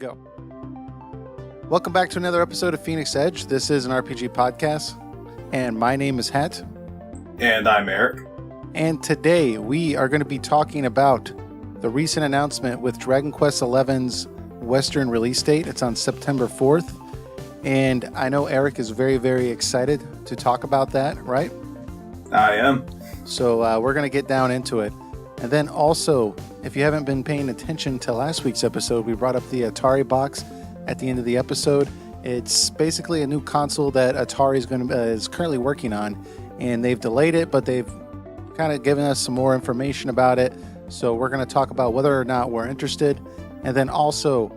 Go. Welcome back to another episode of Phoenix Edge. This is an RPG podcast, and my name is Het. And I'm Eric. And today we are going to be talking about the recent announcement with Dragon Quest XI's Western release date. It's on September 4th. And I know Eric is very, very excited to talk about that, right? I am. So we're going to get down into it. And then also, if you haven't been paying attention to last week's episode, we brought up the Atari box at the end of the episode. It's basically a new console that Atari is currently working on, and they've delayed it, but they've kind of given us some more information about it. So we're going to talk about whether or not we're interested. And then also,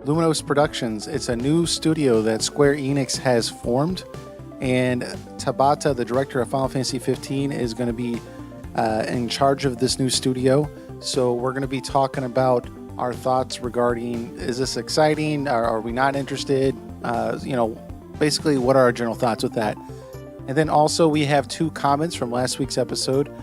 Luminous Productions. It's a new studio that Square Enix has formed, and Tabata, the director of Final Fantasy 15, is going to be in charge of this new studio. So we're going to be talking about our thoughts regarding, is this exciting? Are we not interested? Basically what are our general thoughts with that? And then also we have two comments from last week's episode.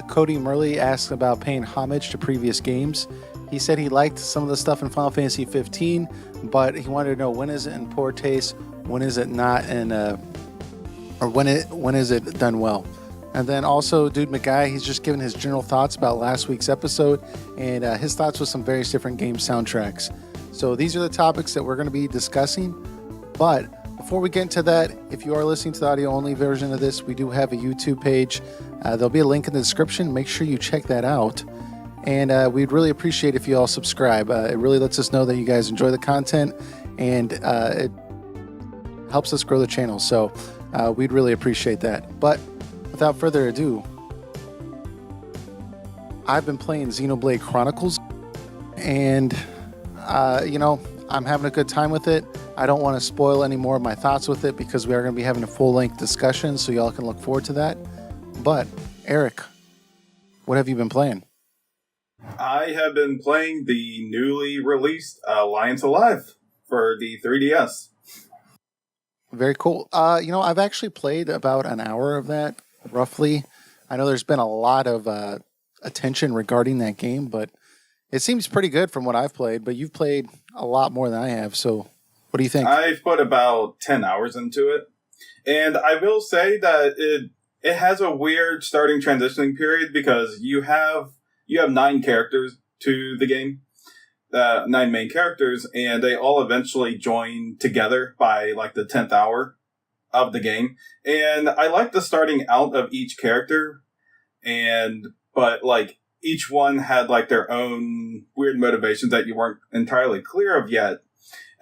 Cody Murley asked about paying homage to previous games. He said he liked some of the stuff in Final Fantasy 15, but he wanted to know, when is it in poor taste? When is it not in, or when is it done well? And then also, Dude McGuy, he's just given his general thoughts about last week's episode and his thoughts with some various different game soundtracks. So these are the topics that we're going to be discussing. But before we get into that, if you are listening to the audio-only version of this, we do have a YouTube page. There'll be a link in the description. Make sure you check that out. And we'd really appreciate if you all subscribe. It really lets us know that you guys enjoy the content, and it helps us grow the channel. So we'd really appreciate that. But without further ado, I've been playing Xenoblade Chronicles, and, I'm having a good time with it. I don't want to spoil any more of my thoughts with it because we are going to be having a full-length discussion, so y'all can look forward to that. But, Eric, what have you been playing? I have been playing the newly released Alliance Alive for the 3DS. Very cool. I've actually played about an hour of that, roughly. I know there's been a lot of attention regarding that game, but it seems pretty good from what I've played. But you've played a lot more than I have, so what do you think? I've put about 10 hours into it, and I will say that it has a weird starting transitioning period because you have 9 characters to the game, 9 main characters, and they all eventually join together by like the 10th hour of the game. And I like the starting out of each character, but like each one had like their own weird motivations that you weren't entirely clear of yet.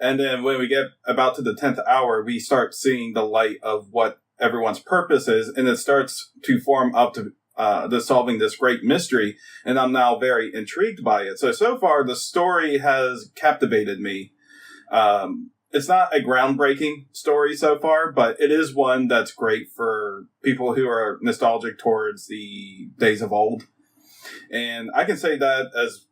And then when we get about to the 10th hour, we start seeing the light of what everyone's purpose is, and it starts to form up to solving this great mystery, and I'm now very intrigued by it. So far, the story has captivated me. It's not a groundbreaking story so far, but it is one that's great for people who are nostalgic towards the days of old. And I can say that as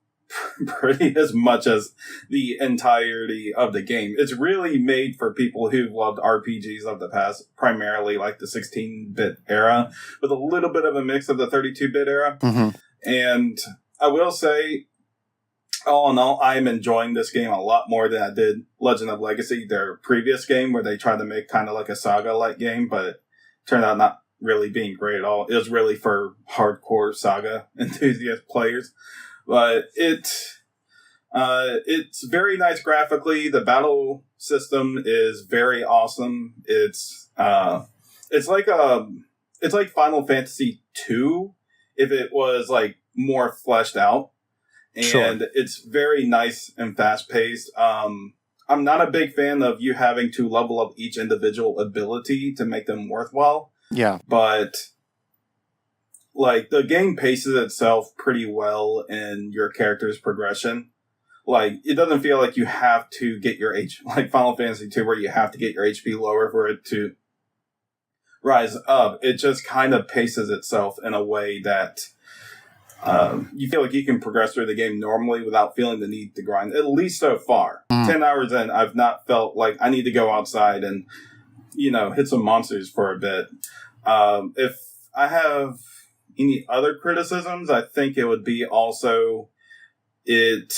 pretty as much as the entirety of the game. It's really made for people who loved RPGs of the past, primarily like the 16-bit era, with a little bit of a mix of the 32-bit era. Mm-hmm. And I will say, all in all, I'm enjoying this game a lot more than I did Legend of Legacy, their previous game, where they tried to make kind of like a Saga-like game, but it turned out not really being great at all. It was really for hardcore Saga enthusiast players. But it's very nice graphically. The battle system is very awesome. It's like Final Fantasy 2 if it was like more fleshed out. And Sure. It's very nice and fast paced. I'm not a big fan of you having to level up each individual ability to make them worthwhile. Yeah. But like, the game paces itself pretty well in your character's progression. Like, it doesn't feel like you have to get your like Final Fantasy 2, where you have to get your HP lower for it to rise up. It just kind of paces itself in a way that you feel like you can progress through the game normally without feeling the need to grind, at least so far. 10 hours in, I've not felt like I need to go outside and, hit some monsters for a bit. If I have any other criticisms, I think it would be also it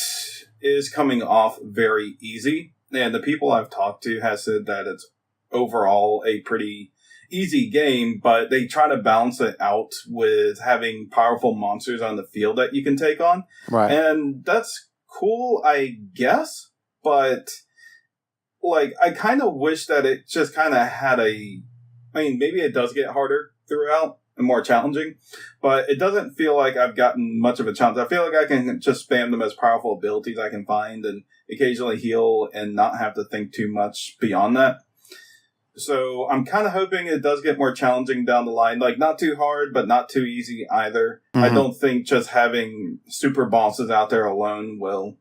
is coming off very easy. And the people I've talked to have said that it's overall a pretty easy game, but they try to balance it out with having powerful monsters on the field that you can take on. Right. And that's cool, I guess, but like, I kind of wish that it just kind of had maybe it does get harder throughout and more challenging, but it doesn't feel like I've gotten much of a challenge. I feel like I can just spam the most powerful abilities I can find and occasionally heal and not have to think too much beyond that. So I'm kind of hoping it does get more challenging down the line. Like, not too hard, but not too easy either. Mm-hmm. I don't think just having super bosses out there alone will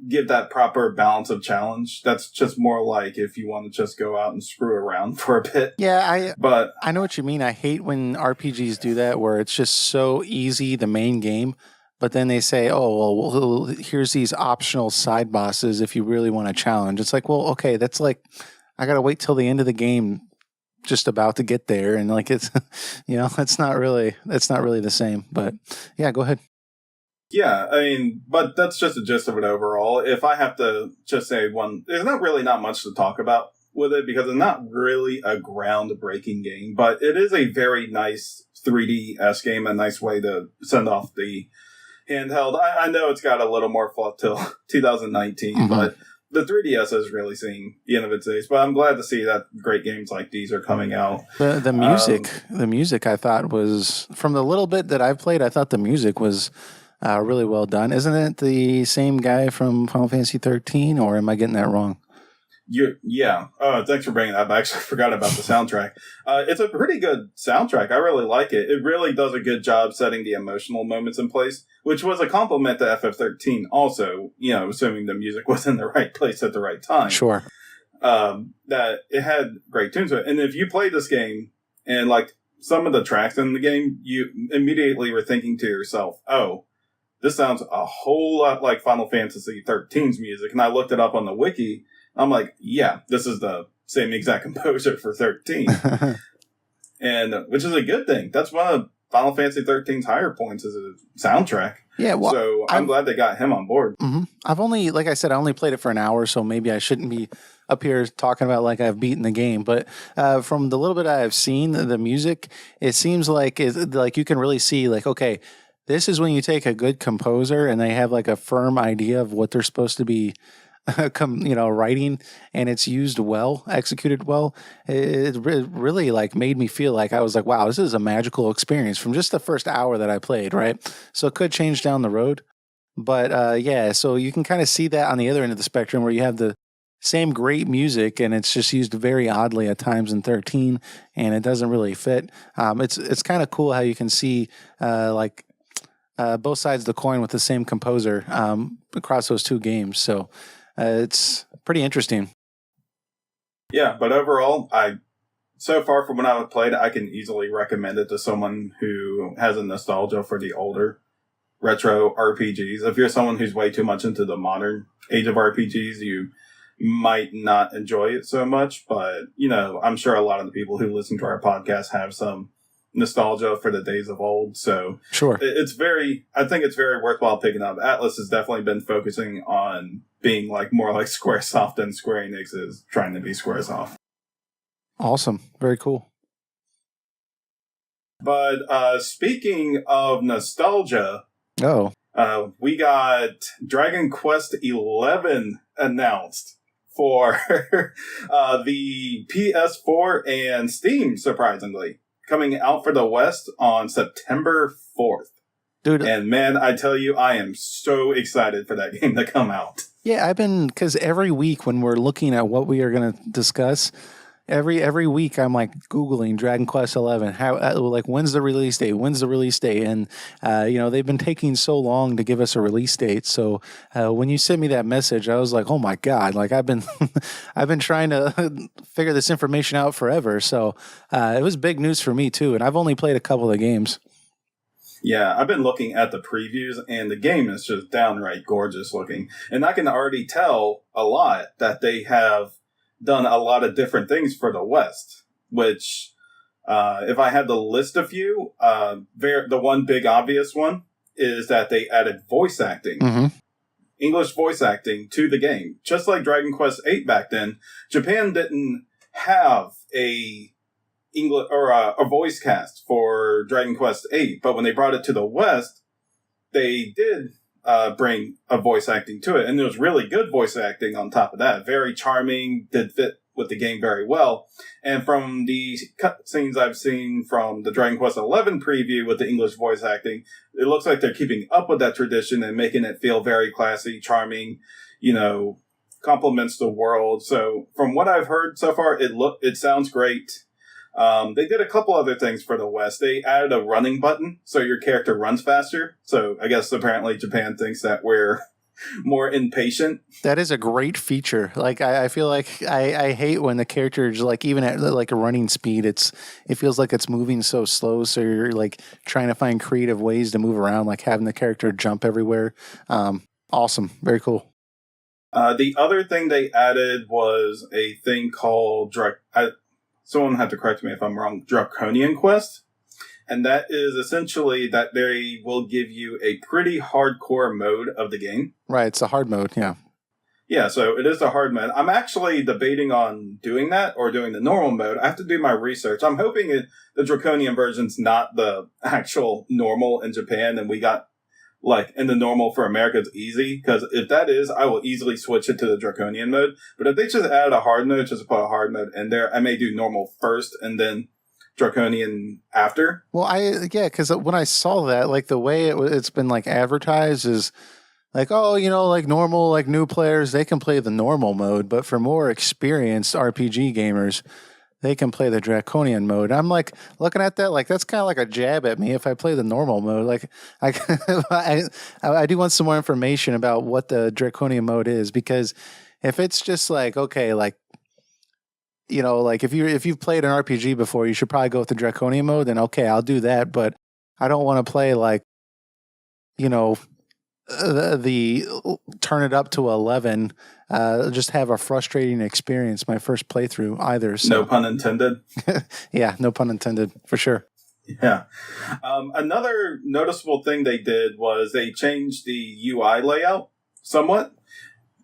give that proper balance of challenge. That's just more like if you want to just go out and screw around for a bit. Yeah, I know what you mean. I hate when RPGs do that, where it's just so easy, the main game, but then they say, oh, well, here's these optional side bosses if you really want to challenge. It's like, well, okay, that's like, I got to wait till the end of the game just about to get there. And like, it's, it's not really the same, but yeah, go ahead. Yeah, but that's just the gist of it overall. If I have to just say one, there's not much to talk about with it because it's not really a groundbreaking game, but it is a very nice 3DS game, a nice way to send off the handheld. I know it's got a little more fluff till 2019, mm-hmm. but the 3DS is really seeing the end of its days. But I'm glad to see that great games like these are coming out. The music I thought was, from the little bit that I've played, I thought the music was really well done. Isn't it the same guy from Final Fantasy 13, or am I getting that wrong? Yeah. Thanks for bringing that up. I actually forgot about the soundtrack. It's a pretty good soundtrack. I really like it. It really does a good job setting the emotional moments in place, which was a compliment to FF13 also, assuming the music was in the right place at the right time. Sure. That it had great tunes to it. And if you play this game and like some of the tracks in the game, you immediately were thinking to yourself, oh, this sounds a whole lot like Final Fantasy 13's music. And I looked it up on the wiki. I'm like, yeah, this is the same exact composer for 13. And which is a good thing. That's one of Final Fantasy 13's higher points is a soundtrack. Yeah, well, so I'm glad they got him on board. Mm-hmm. I've only, like I said, I only played it for an hour, so maybe I shouldn't be up here talking about like I've beaten the game. But from the little bit I've seen, the music, it seems like you can really see like, okay, this is when you take a good composer and they have like a firm idea of what they're supposed to be writing, and it's used well, executed well. It really like made me feel like I was like, wow, this is a magical experience from just the first hour that I played, right? So it could change down the road. But yeah, so you can kind of see that on the other end of the spectrum where you have the same great music and it's just used very oddly at times in 13 and it doesn't really fit. It's kind of cool how you can see both sides of the coin with the same composer across those two games. So it's pretty interesting. Yeah, but overall, so far from when I've played it, I can easily recommend it to someone who has a nostalgia for the older retro RPGs. If you're someone who's way too much into the modern age of RPGs, you might not enjoy it so much. But, I'm sure a lot of the people who listen to our podcast have some nostalgia for the days of old. So sure, I think it's very worthwhile picking up. Atlas has definitely been focusing on being like more like Squaresoft than Square Enix is trying to be Squaresoft. Awesome. Very cool. But speaking of nostalgia, we got Dragon Quest XI announced for the PS4 and Steam, surprisingly, coming out for the West on September 4th. Dude. And man, I tell you, I am so excited for that game to come out. Yeah, because every week when we're looking at what we are going to discuss, every week I'm like Googling Dragon Quest XI. When's the release date? And they've been taking so long to give us a release date. So when you sent me that message, I was like, oh my god! Like I've been trying to figure this information out forever. So it was big news for me too. And I've only played a couple of the games. Yeah, I've been looking at the previews, and the game is just downright gorgeous looking. And I can already tell a lot that they have done a lot of different things for the West, which, if I had to list a few, the one big obvious one is that they added voice acting English voice acting to the game. Just like Dragon Quest VIII back then, Japan didn't have a English or a voice cast for Dragon Quest VIII, but when they brought it to the West, they did bring a voice acting to it, and it was really good voice acting on top of that. Very charming, did fit with the game very well. And from the cutscenes I've seen from the Dragon Quest XI preview with the English voice acting, it looks like they're keeping up with that tradition and making it feel very classy, charming, complements the world. So from what I've heard so far, it sounds great. They did a couple other things for the West. They added a running button so your character runs faster. So I guess apparently Japan thinks that we're more impatient. That is a great feature. Like I feel like I hate when the character is like, even at like a running speed, it feels like it's moving so slow. So you're like trying to find creative ways to move around, like having the character jump everywhere. Awesome. Very cool. The other thing they added was a thing called someone had to correct me if I'm wrong, Draconian Quest. And that is essentially that they will give you a pretty hardcore mode of the game. Right, it's a hard mode, yeah. Yeah, so it is the hard mode. I'm actually debating on doing that or doing the normal mode. I have to do my research. I'm hoping the Draconian version's not the actual normal in Japan, and we got, like, in the normal for America, it's easy. Because if that is, I will easily switch it to the Draconian mode. But if they just add a hard mode, just put a hard mode in there, I may do normal first and then Draconian after. Well, because when I saw that, like the way it's been like advertised is like, oh, like normal, like new players, they can play the normal mode, but for more experienced RPG gamers, they can play the Draconian mode. I'm like looking at that, like that's kind of like a jab at me if I play the normal mode. Like I do want some more information about what the Draconian mode is, because if it's just like, okay, like, like if you've played an RPG before, you should probably go with the Draconian mode. Then okay, I'll do that. But I don't want to play like, the turn it up to 11. Just have a frustrating experience my first playthrough either. So. No pun intended. Yeah, no pun intended for sure. Yeah. Another noticeable thing they did was they changed the UI layout somewhat,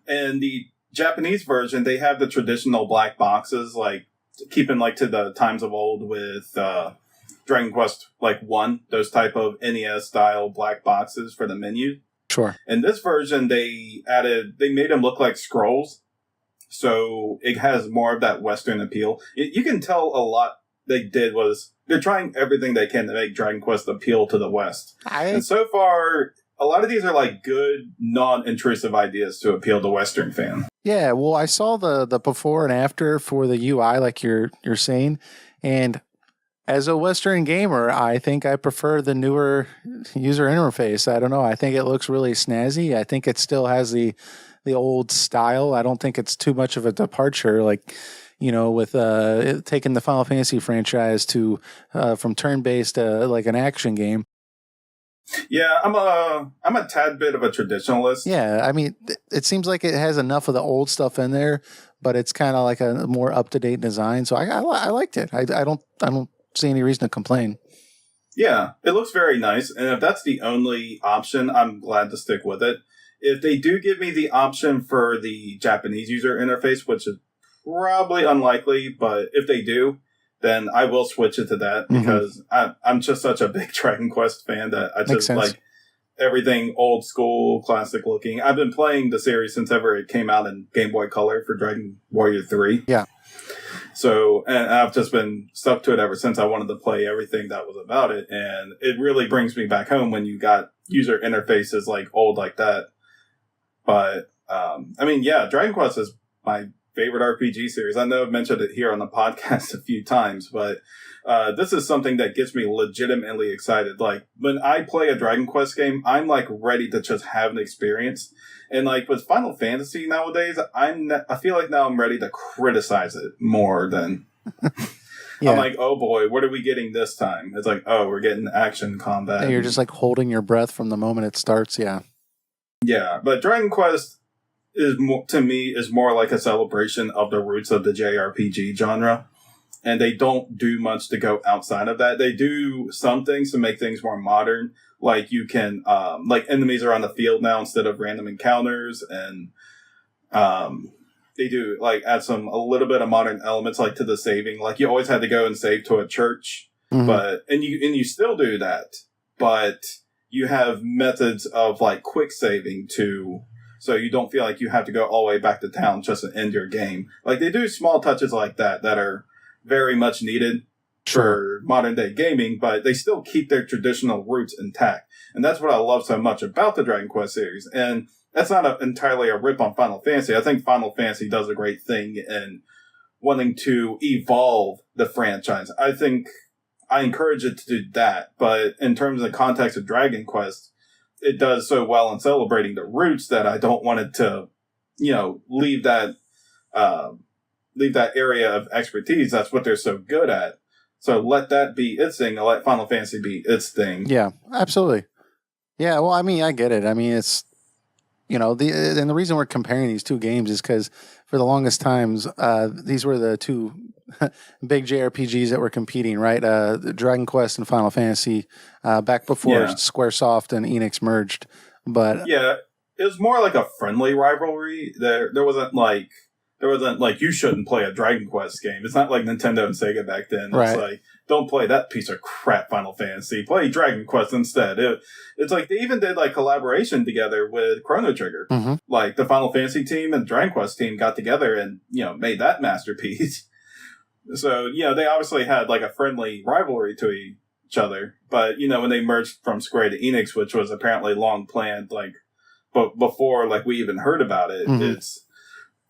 and the Japanese version, they have the traditional black boxes, like keeping like to the times of old with Dragon Quest like 1, those type of NES style black boxes for the menu. Sure. In this version, they made them look like scrolls, so it has more of that Western appeal. You can tell a lot they did was they're trying everything they can to make Dragon Quest appeal to the West. And so far, a lot of these are like good, non-intrusive ideas to appeal to Western fan. Yeah, well, I saw the before and after for the UI, like you're saying, and as a Western gamer, I think I prefer the newer user interface. I don't know. I think it looks really snazzy. I think it still has the old style. I don't think it's too much of a departure, like, with taking the Final Fantasy franchise to from turn-based to like an action game. Yeah, I'm a tad bit of a traditionalist. Yeah, I mean, it seems like it has enough of the old stuff in there, but it's kind of like a more up-to-date design. So I liked it. I don't see any reason to complain. Yeah, it looks very nice, and if that's the only option, I'm glad to stick with it. If they do give me the option for the Japanese user interface, which is probably unlikely, but if they do, then I will switch it to that, because I'm just such a big Dragon Quest fan that I just like everything old school, classic looking. I've been playing the series since ever it came out in Game Boy Color for Dragon Warrior 3. Yeah. So, and I've just been stuck to it ever since. I wanted to play everything that was about it, and it really brings me back home when you got user interfaces like old like that. But, I mean, yeah, Dragon Quest is my favorite RPG series. I know I've mentioned it here on the podcast a few times, but this is something that gets me legitimately excited. Like, when I play a Dragon Quest game, I'm like ready to just have an experience. And like with Final Fantasy nowadays, I feel like now I'm ready to criticize it more than yeah. I'm like, oh boy, what are we getting this time? It's like, oh, we're getting action combat. And you're just like holding your breath from the moment it starts. Yeah. Yeah, but Dragon Quest to me is more like a celebration of the roots of the JRPG genre. and they don't do much to go outside of that. They do some things to make things more modern. Like you can, like enemies are on the field now instead of random encounters, and they do like add a little bit of modern elements, like to the saving. Like you always had to go and save to a church, but you still do that, but you have methods of like quick saving too. So you don't feel like you have to go all the way back to town just to end your game. Like, they do small touches like that are very much needed for modern day gaming, but they still keep their traditional roots intact. And that's what I love so much about the Dragon Quest series. And that's not entirely a rip on Final Fantasy. I think Final Fantasy does a great thing in wanting to evolve the franchise. I think I encourage it to do that. But in terms of the context of Dragon Quest, it does so well in celebrating the roots that I don't want it to, leave that area of expertise. That's what they're so good at. So let that be its thing, and let Final Fantasy be its thing. Yeah, absolutely. Yeah, well, I mean, I get it. I mean, it's, and the reason we're comparing these two games is because for the longest times, these were the two big JRPGs that were competing, right? Dragon Quest and Final Fantasy, back before Squaresoft and Enix merged. But yeah, it was more like a friendly rivalry. There wasn't like you shouldn't play a Dragon Quest game. It's not like Nintendo and Sega back then. Right. It's like, don't play that piece of crap Final Fantasy. Play Dragon Quest instead. It's like they even did like collaboration together with Chrono Trigger. Mm-hmm. Like the Final Fantasy team and Dragon Quest team got together and made that masterpiece. So, they obviously had like a friendly rivalry to each other. But, when they merged from Square to Enix, which was apparently long planned, like, but before like we even heard about it, it's,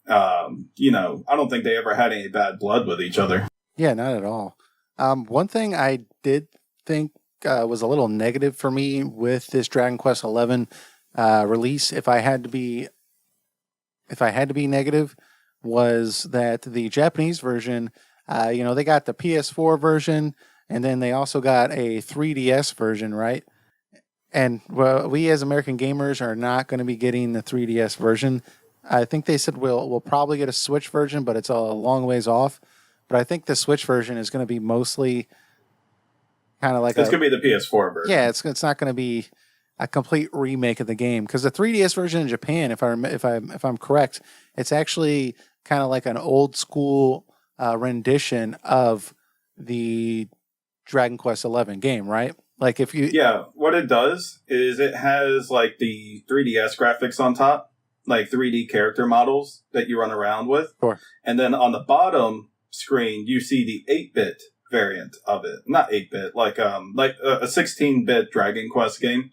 I don't think they ever had any bad blood with each other. Yeah, not at all. One thing I did think was a little negative for me with this Dragon Quest XI release, if I had to be negative, was that the Japanese version, they got the PS4 version, and then they also got a 3DS version, right? And we as American gamers are not going to be getting the 3DS version. I think they said we'll probably get a Switch version, but it's a long ways off. But I think the Switch version is going to be mostly kind of like it's going to be the PS4 version. Yeah, it's not going to be a complete remake of the game, because the 3DS version in Japan, if I'm correct, it's actually kind of like an old school rendition of the Dragon Quest XI game, right? Like what it does is it has like the 3DS graphics on top, like 3D character models that you run around with. Sure. And then on the bottom screen, you see the 8-bit variant of it. Not 8-bit, like a 16-bit Dragon Quest game.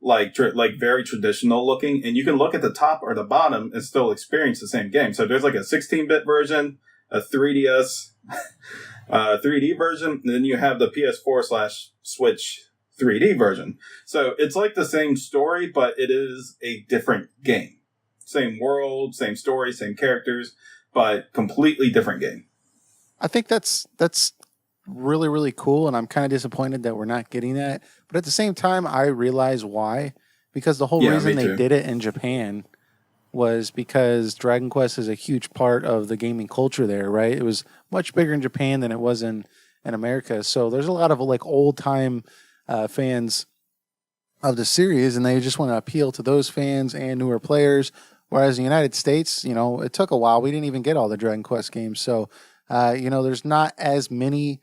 Like very traditional looking. And you can look at the top or the bottom and still experience the same game. So there's like a 16-bit version, a 3DS 3D version, and then you have the PS4/Switch 3D version. So it's like the same story, but it is a different game. Same world, same story, same characters, but completely different game. I think that's really, really cool, and I'm kind of disappointed that we're not getting that. But at the same time, I realize why. Because the whole reason they did it in Japan was because Dragon Quest is a huge part of the gaming culture there, right? It was much bigger in Japan than it was in America. So there's a lot of like old-time fans of the series, and they just want to appeal to those fans and newer players. Whereas in the United States, it took a while. We didn't even get all the Dragon Quest games. So, there's not as many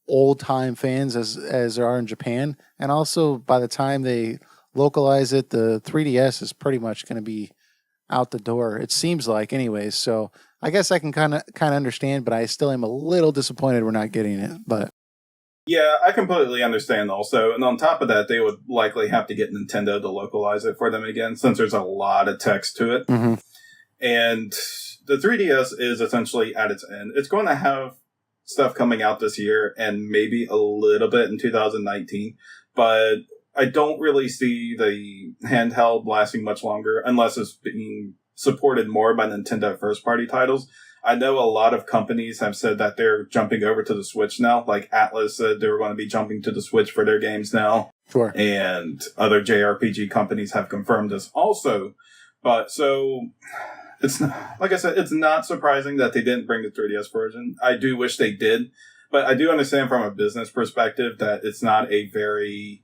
old-time fans as there are in Japan. And also, by the time they localize it, the 3DS is pretty much going to be out the door. It seems like anyways. So I guess I can kind of understand, but I still am a little disappointed we're not getting it. But yeah, I completely understand also. And on top of that, they would likely have to get Nintendo to localize it for them again, since there's a lot of text to it. Mm-hmm. And the 3DS is essentially at its end. It's going to have stuff coming out this year and maybe a little bit in 2019. But I don't really see the handheld lasting much longer unless it's being supported more by Nintendo first-party titles. I know a lot of companies have said that they're jumping over to the Switch now. Like Atlas said they were going to be jumping to the Switch for their games now. Sure. And other JRPG companies have confirmed this also. But so It's not, like I said, it's not surprising that they didn't bring the 3DS version. I do wish they did, but I do understand from a business perspective that it's not a very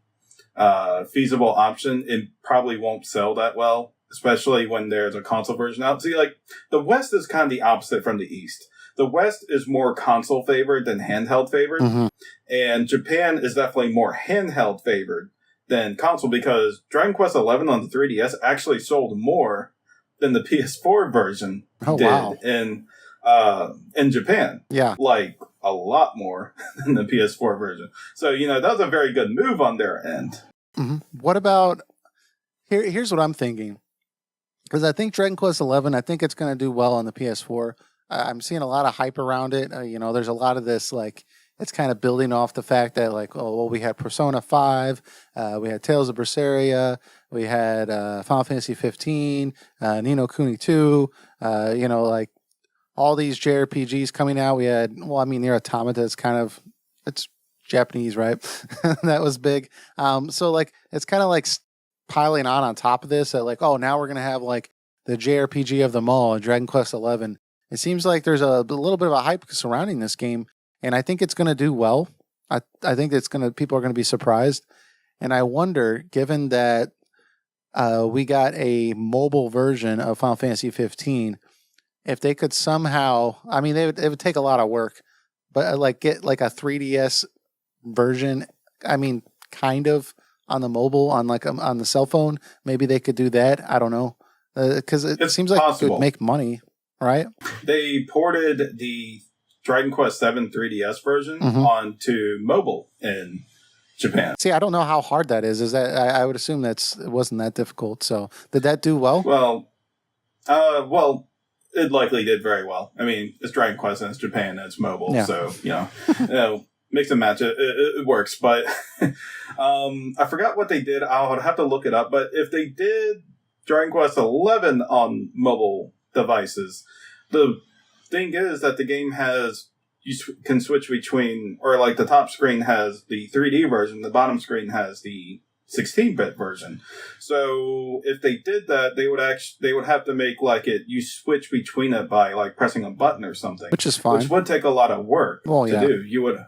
feasible option. It probably won't sell that well, especially when there's a console version out. See, like, the West is kind of the opposite from the East. The West is more console favored than handheld favored, and Japan is definitely more handheld favored than console, because Dragon Quest XI on the 3DS actually sold more than the PS4 version in Japan. Yeah. Like, a lot more than the PS4 version. So, that was a very good move on their end. What about... Here's what I'm thinking. Because I think Dragon Quest XI, I think it's going to do well on the PS4. I'm seeing a lot of hype around it. There's a lot of this, like, it's kind of building off the fact that, like, we had Persona 5, we had Tales of Berseria, we had Final Fantasy 15, Ni no Kuni 2, like, all these JRPGs coming out. We had, Nier Automata is it's Japanese, right? That was big. So, like, it's kind of like piling on top of this, that, like, now we're going to have, like, the JRPG of them all, Dragon Quest XI. It seems like there's a little bit of a hype surrounding this game, and I think it's going to do well. I think people are going to be surprised. And I wonder, given that we got a mobile version of Final Fantasy 15, if they could somehow, it would take a lot of work, but get like a 3DS version, kind of on the mobile, on the cell phone, maybe they could do that. I don't know. Because it seems like it would make money, right? They ported the Dragon Quest VII 3DS version onto mobile in Japan. See, I don't know how hard that is. Is that I would assume it wasn't that difficult. So did that do well? Well, it likely did very well. It's Dragon Quest and it's Japan and it's mobile, so mix and match. It works. But I forgot what they did. I would have to look it up. But if they did Dragon Quest XI on mobile devices, the thing is that the game can switch between, or like the top screen has the 3D version, the bottom screen has the 16-bit version. So if they did that, they would have to make you switch between it by like pressing a button or something, which is fine. Which would take a lot of work to do.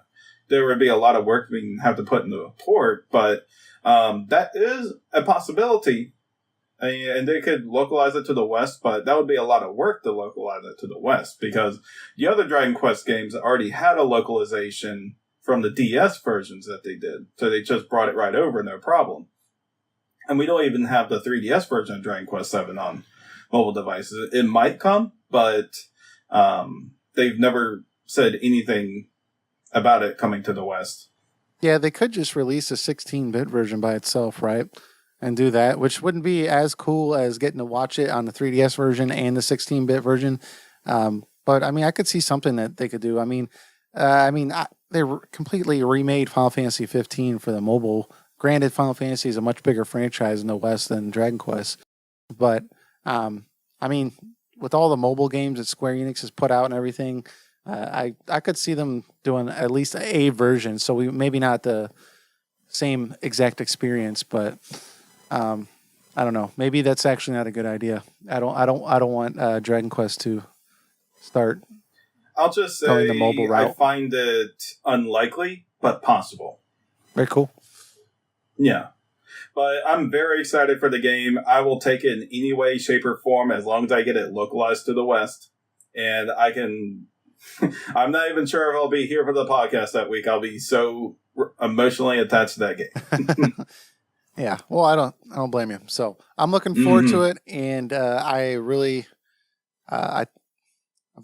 There would be a lot of work being have to put into a port, but that is a possibility. And they could localize it to the West, but that would be a lot of work to localize it to the West, because the other Dragon Quest games already had a localization from the DS versions that they did. So they just brought it right over, no problem. And we don't even have the 3DS version of Dragon Quest VII on mobile devices. It might come, but they've never said anything about it coming to the West. Yeah, they could just release a 16-bit version by itself, right? And do that, which wouldn't be as cool as getting to watch it on the 3DS version and the 16-bit version. But I could see something that they could do. They completely remade Final Fantasy 15 for the mobile. Granted, Final Fantasy is a much bigger franchise in the West than Dragon Quest. But, with all the mobile games that Square Enix has put out and everything, I could see them doing at least a version. So maybe not the same exact experience, but I don't know. Maybe that's actually not a good idea. I don't want Dragon Quest to start. I'll just say the mobile route. I find it unlikely, but possible. Very cool. Yeah. But I'm very excited for the game. I will take it in any way, shape, or form as long as I get it localized to the West. And I can... I'm not even sure if I'll be here for the podcast that week. I'll be so emotionally attached to that game. Yeah. Well, I don't blame you. So I'm looking forward to it. And I really...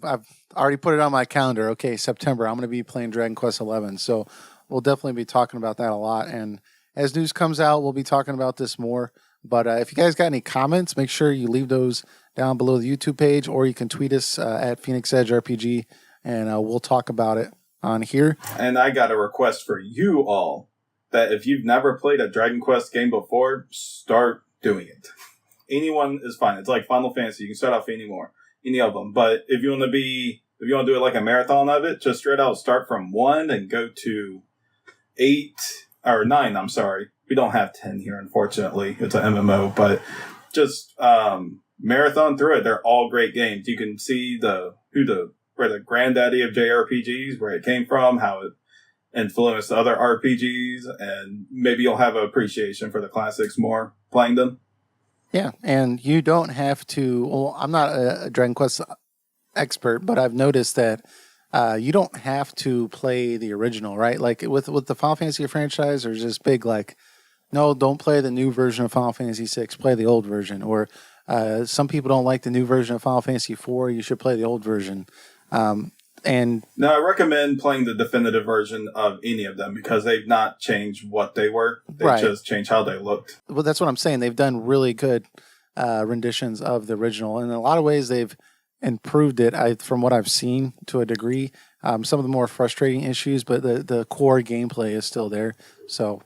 I've already put it on my calendar. Okay, September, I'm going to be playing Dragon Quest XI. So we'll definitely be talking about that a lot. And as news comes out, we'll be talking about this more. But if you guys got any comments, make sure you leave those down below the YouTube page, or you can tweet us at Phoenix Edge RPG, and we'll talk about it on here. And I got a request for you all, that if you've never played a Dragon Quest game before, start doing it. Anyone is fine. It's like Final Fantasy. You can start off any of them. But if you want to do it like a marathon of it, just straight out start from 1 and go to 9. I'm sorry. We don't have 10 here, unfortunately. It's an MMO, but just marathon through it. They're all great games. You can see where the granddaddy of JRPGs, where it came from, how it influenced other RPGs, and maybe you'll have an appreciation for the classics more playing them. Yeah, and you don't have to. Well, I'm not a Dragon Quest expert, but I've noticed that you don't have to play the original, right? Like with the Final Fantasy franchise, there's this big like, no, don't play the new version of Final Fantasy VI, play the old version. Or some people don't like the new version of Final Fantasy IV, you should play the old version. And no, I recommend playing the definitive version of any of them because they've not changed what they were. They just changed how they looked. Well, that's what I'm saying. They've done really good renditions of the original. And in a lot of ways, they've improved it, from what I've seen, to a degree. Some of the more frustrating issues, but the core gameplay is still there. So,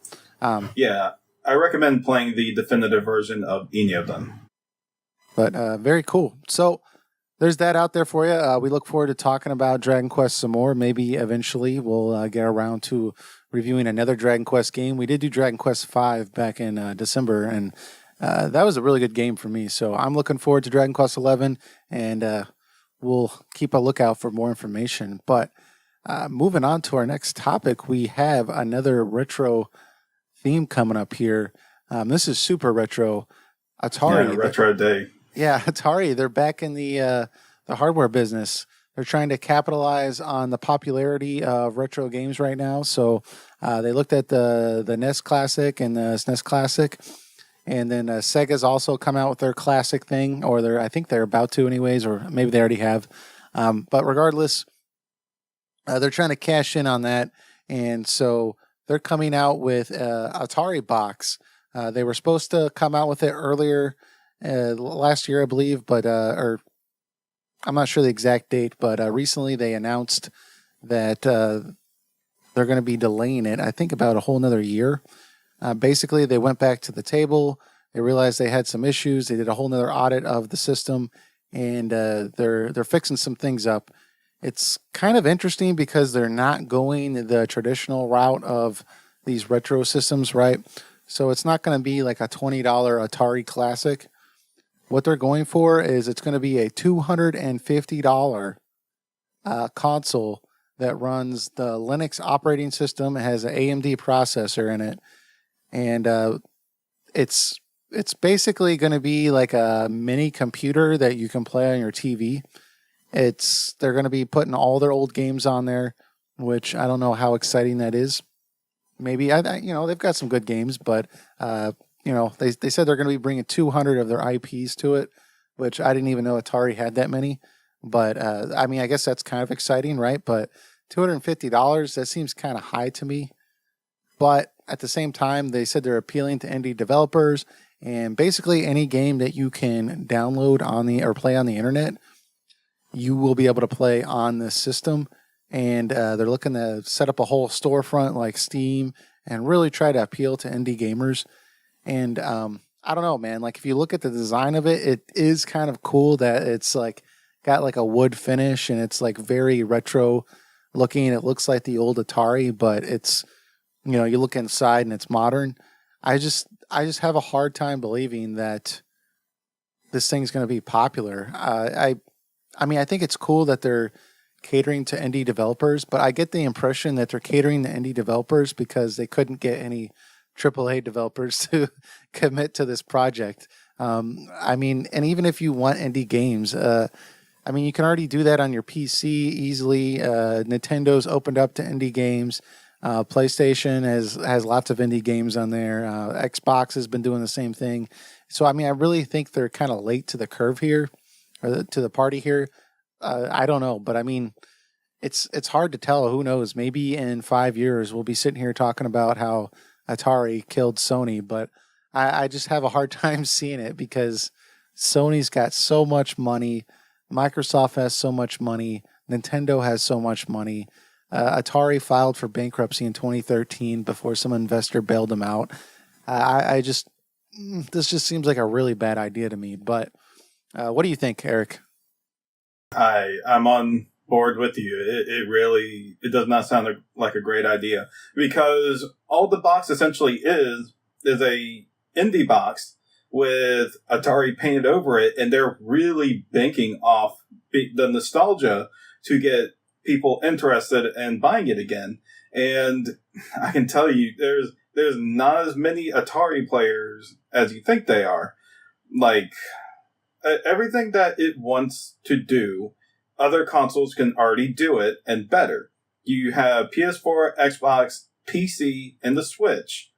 yeah, I recommend playing the definitive version of any of them. But very cool. So there's that out there for you. We look forward to talking about Dragon Quest some more. Maybe eventually we'll get around to reviewing another Dragon Quest game. We did do Dragon Quest V back in December, and that was a really good game for me. So I'm looking forward to Dragon Quest XI, and we'll keep a lookout for more information. But moving on to our next topic, we have another retro theme coming up here. This is super retro. Atari. Yeah, retro day. Yeah, Atari, they're back in the hardware business. They're trying to capitalize on the popularity of retro games right now. So they looked at the NES Classic and the SNES Classic, and then Sega's also come out with their classic thing, or I think they're about to anyways, or maybe they already have. But regardless, they're trying to cash in on that, and so they're coming out with Atari Box. They were supposed to come out with it earlier last year, I believe, but or I'm not sure the exact date, but recently they announced that they're going to be delaying it, I think, about a whole nother year. Basically, they went back to the table. They realized they had some issues. They did a whole nother audit of the system, and they're fixing some things up. It's kind of interesting because they're not going the traditional route of these retro systems, right? So it's not going to be like a $20 Atari Classic. What they're going for is it's going to be a $250 console that runs the Linux operating system. It has an AMD processor in it, and it's basically going to be like a mini computer that you can play on your TV. They're going to be putting all their old games on there, which I don't know how exciting that is. Maybe they've got some good games, but they said they're going to be bringing 200 of their IPs to it, which I didn't even know Atari had that many. But I guess that's kind of exciting, right? But $250, that seems kind of high to me. But at the same time, they said they're appealing to indie developers, and basically any game that you can download or play on the internet, you will be able to play on this system. And they're looking to set up a whole storefront like Steam and really try to appeal to indie gamers. And I don't know, man. Like if you look at the design of it, it is kind of cool that it's like got like a wood finish and it's like very retro looking. It looks like the old Atari, but it's, you look inside and it's modern. I just have a hard time believing that this thing's going to be popular. I think it's cool that they're catering to indie developers, but I get the impression that they're catering to indie developers because they couldn't get any AAA developers to commit to this project. And even if you want indie games, you can already do that on your PC easily. Nintendo's opened up to indie games. PlayStation has lots of indie games on there. Xbox has been doing the same thing. So, I really think they're kind of late to the curve here, or to the party here. I don't know, but it's hard to tell. Who knows? Maybe in 5 years we'll be sitting here talking about how Atari killed Sony, but I just have a hard time seeing it because Sony's got so much money, Microsoft has so much money, Nintendo has so much money. Atari filed for bankruptcy in 2013 before some investor bailed them out. This just seems like a really bad idea to me. But what do you think, Eric? I'm on board with you. It does not sound like a great idea because all the box essentially is a indie box with Atari painted over it, and they're really banking off the nostalgia to get people interested in buying it again. And I can tell you, there's not as many Atari players as you think they are. Like, everything that it wants to do, other consoles can already do it, and better. You have PS4, Xbox, PC, and the Switch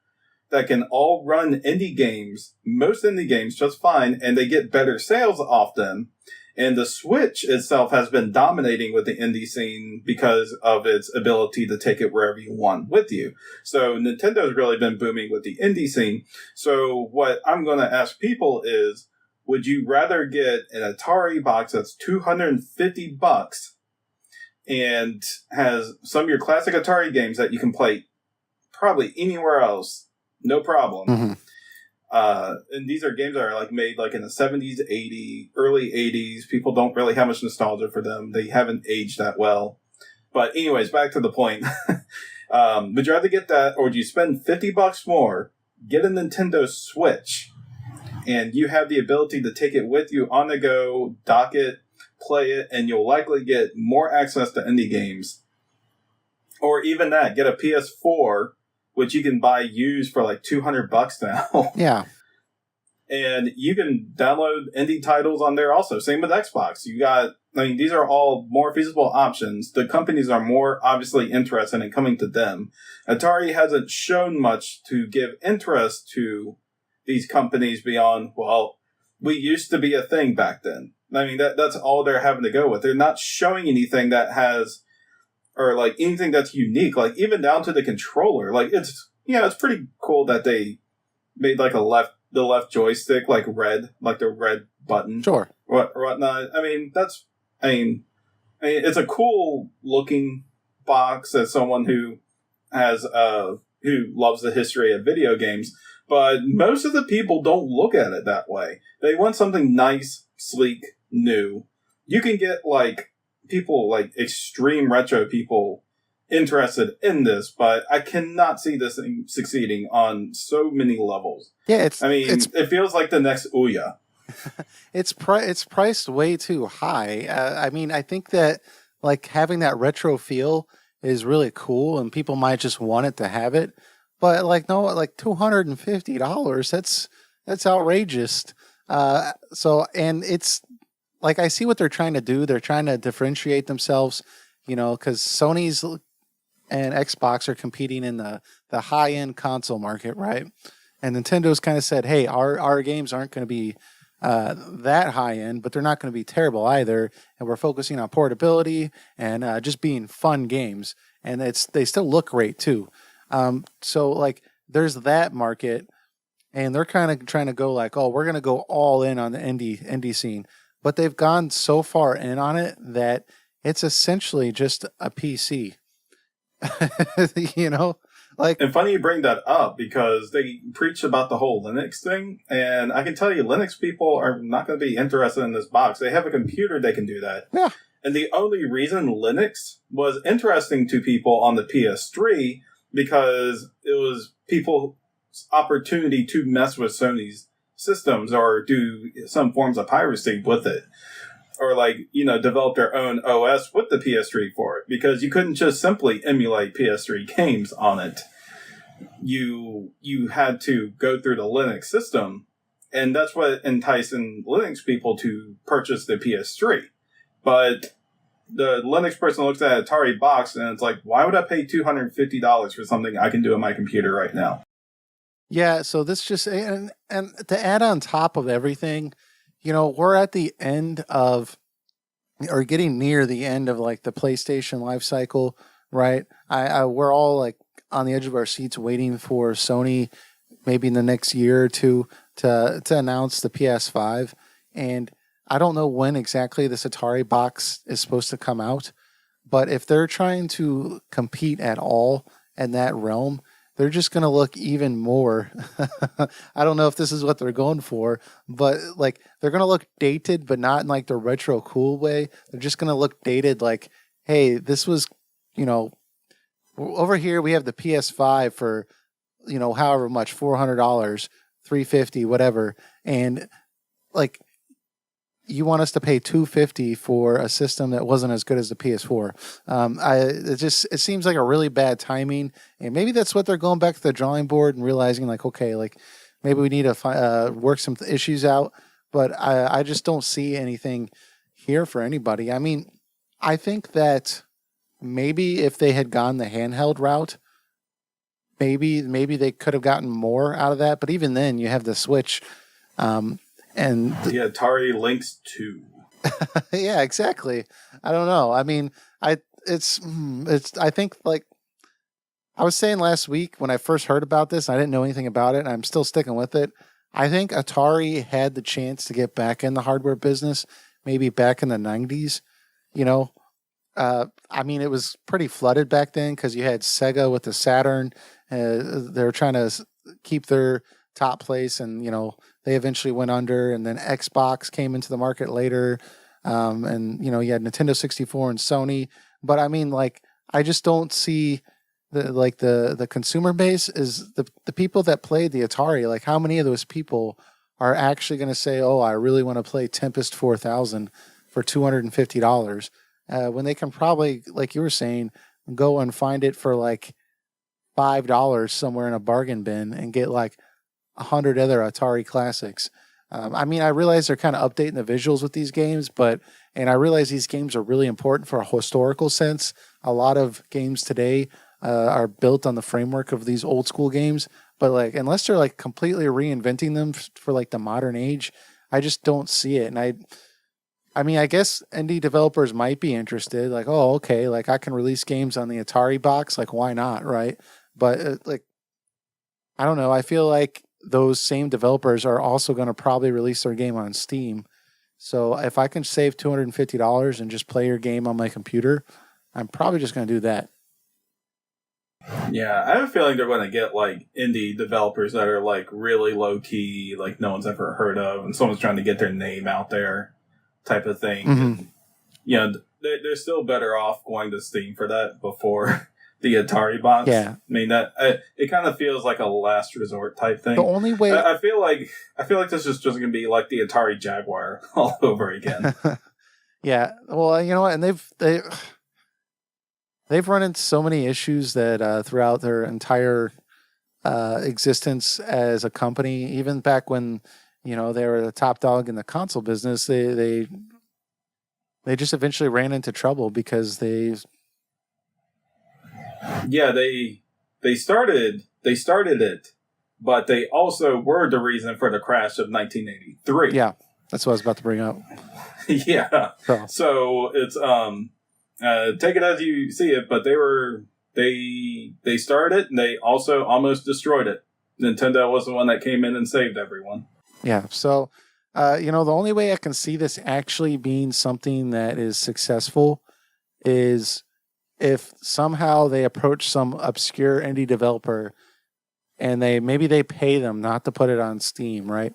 that can all run indie games, most indie games, just fine, and they get better sales off them. And the Switch itself has been dominating with the indie scene because of its ability to take it wherever you want with you. So Nintendo's really been booming with the indie scene. So what I'm going to ask people is, would you rather get an Atari box that's $250 and has some of your classic Atari games that you can play probably anywhere else, no problem? Mm-hmm. And these are games that are like made like in the 70s, 80s, early 80s. People don't really have much nostalgia for them. They haven't aged that well. But anyways, back to the point. Would you rather get that, or would you spend $50 more, get a Nintendo Switch, and you have the ability to take it with you on the go, dock it, play it, and you'll likely get more access to indie games? Or even that, get a PS4, which you can buy used for like $200 now. Yeah. And you can download indie titles on there also. Same with Xbox. These are all more feasible options. The companies are more obviously interested in coming to them. Atari hasn't shown much to give interest to these companies beyond, well, we used to be a thing back then. I mean, that's all they're having to go with. They're not showing anything that has, or like anything that's unique, like even down to the controller. Like it's pretty cool that they made like the left joystick like red, like the red button. Sure. Or whatnot. I mean, it's a cool looking box as someone who loves the history of video games. But most of the people don't look at it that way. They want something nice, sleek, new. You can get like people like extreme retro people interested in this, but I cannot see this thing succeeding on so many levels. Yeah, it feels like the next Ouya. It's priced way too high. I mean, I think that like having that retro feel is really cool, and people might just want it to have it. But like $250, that's outrageous. And it's like, I see what they're trying to do. They're trying to differentiate themselves, because Sony's and Xbox are competing in the high end console market, right? And Nintendo's kind of said, hey, our games aren't going to be that high end, but they're not going to be terrible either. And we're focusing on portability and just being fun games. And they still look great too. So like there's that market, and they're kind of trying to go like, oh, we're going to go all in on the indie scene, but they've gone so far in on it that it's essentially just a PC, like. And funny you bring that up, because they preach about the whole Linux thing, and I can tell you Linux people are not going to be interested in this box. They have a computer that can do that. Yeah. And the only reason Linux was interesting to people on the PS3 because it was people's opportunity to mess with Sony's systems or do some forms of piracy with it. Or develop their own OS with the PS3 for it. Because you couldn't just simply emulate PS3 games on it. You had to go through the Linux system. And that's what enticed Linux people to purchase the PS3. But the Linux person looks at an Atari box and it's like, why would I pay $250 for something I can do on my computer right now? Yeah, so this just, and to add on top of everything, we're at the end of, or getting near the end of like the PlayStation life cycle, right? We're all like on the edge of our seats waiting for Sony maybe in the next year or two to announce the PS5. And I don't know when exactly this Atari box is supposed to come out, but if they're trying to compete at all in that realm, they're just going to look even more. I don't know if this is what they're going for, but like they're going to look dated, but not in like the retro cool way. They're just going to look dated like, hey, this was, over here we have the PS5 for, however much, $400. $350, whatever, and like you want us to pay $250 for a system that wasn't as good as the PS4. It seems like a really bad timing, and maybe that's what they're going back to the drawing board and realizing like, okay, like maybe we need to work some issues out. But I just don't see anything here for anybody. I mean, I think that maybe if they had gone the handheld route, maybe they could have gotten more out of that. But even then, you have the Switch. And the Atari Lynx 2. Yeah, exactly. I don't know. I mean, I think like I was saying last week when I first heard about this, I didn't know anything about it, and I'm still sticking with it. I think Atari had the chance to get back in the hardware business, maybe back in the 90s. You know, I mean, it was pretty flooded back then because you had Sega with the Saturn. They were trying to keep their top place, and they eventually went under, and then Xbox came into the market later, and you had Nintendo 64 and Sony. But I mean, like, I just don't see the consumer base is the people that played the Atari. Like, how many of those people are actually going to say, "Oh, I really want to play Tempest 4000 for $250," when they can probably, like you were saying, go and find it for like $5 somewhere in a bargain bin and get like 100 other Atari classics. I mean, I realize they're kind of updating the visuals with these games, and I realize these games are really important for a historical sense. A lot of games today are built on the framework of these old school games, but like, unless they're like completely reinventing them for like the modern age, I just don't see it. And I mean, I guess indie developers might be interested, like, oh, okay, like I can release games on the Atari box, like why not, right? But like, I don't know. I feel like those same developers are also going to probably release their game on Steam. So if I can save $250 and just play your game on my computer, I'm probably just going to do that. Yeah, I have a feeling they're going to get like indie developers that are like really low key, like no one's ever heard of, and someone's trying to get their name out there, type of thing. Mm-hmm. And, they're still better off going to Steam for that before the Atari box. Yeah, I mean that it kind of feels like a last resort type thing. the only way I feel like this is just going to be like the Atari Jaguar all over again. Yeah, well, you know what, and they've run into so many issues that throughout their entire existence as a company, even back when they were the top dog in the console business, they just eventually ran into trouble because they started it, but they also were the reason for the crash of 1983. Yeah, that's what I was about to bring up. Yeah. So it's take it as you see it, but they started it and they also almost destroyed it. Nintendo was the one that came in and saved everyone. Yeah. So the only way I can see this actually being something that is successful is if somehow they approach some obscure indie developer and maybe they pay them not to put it on Steam, right?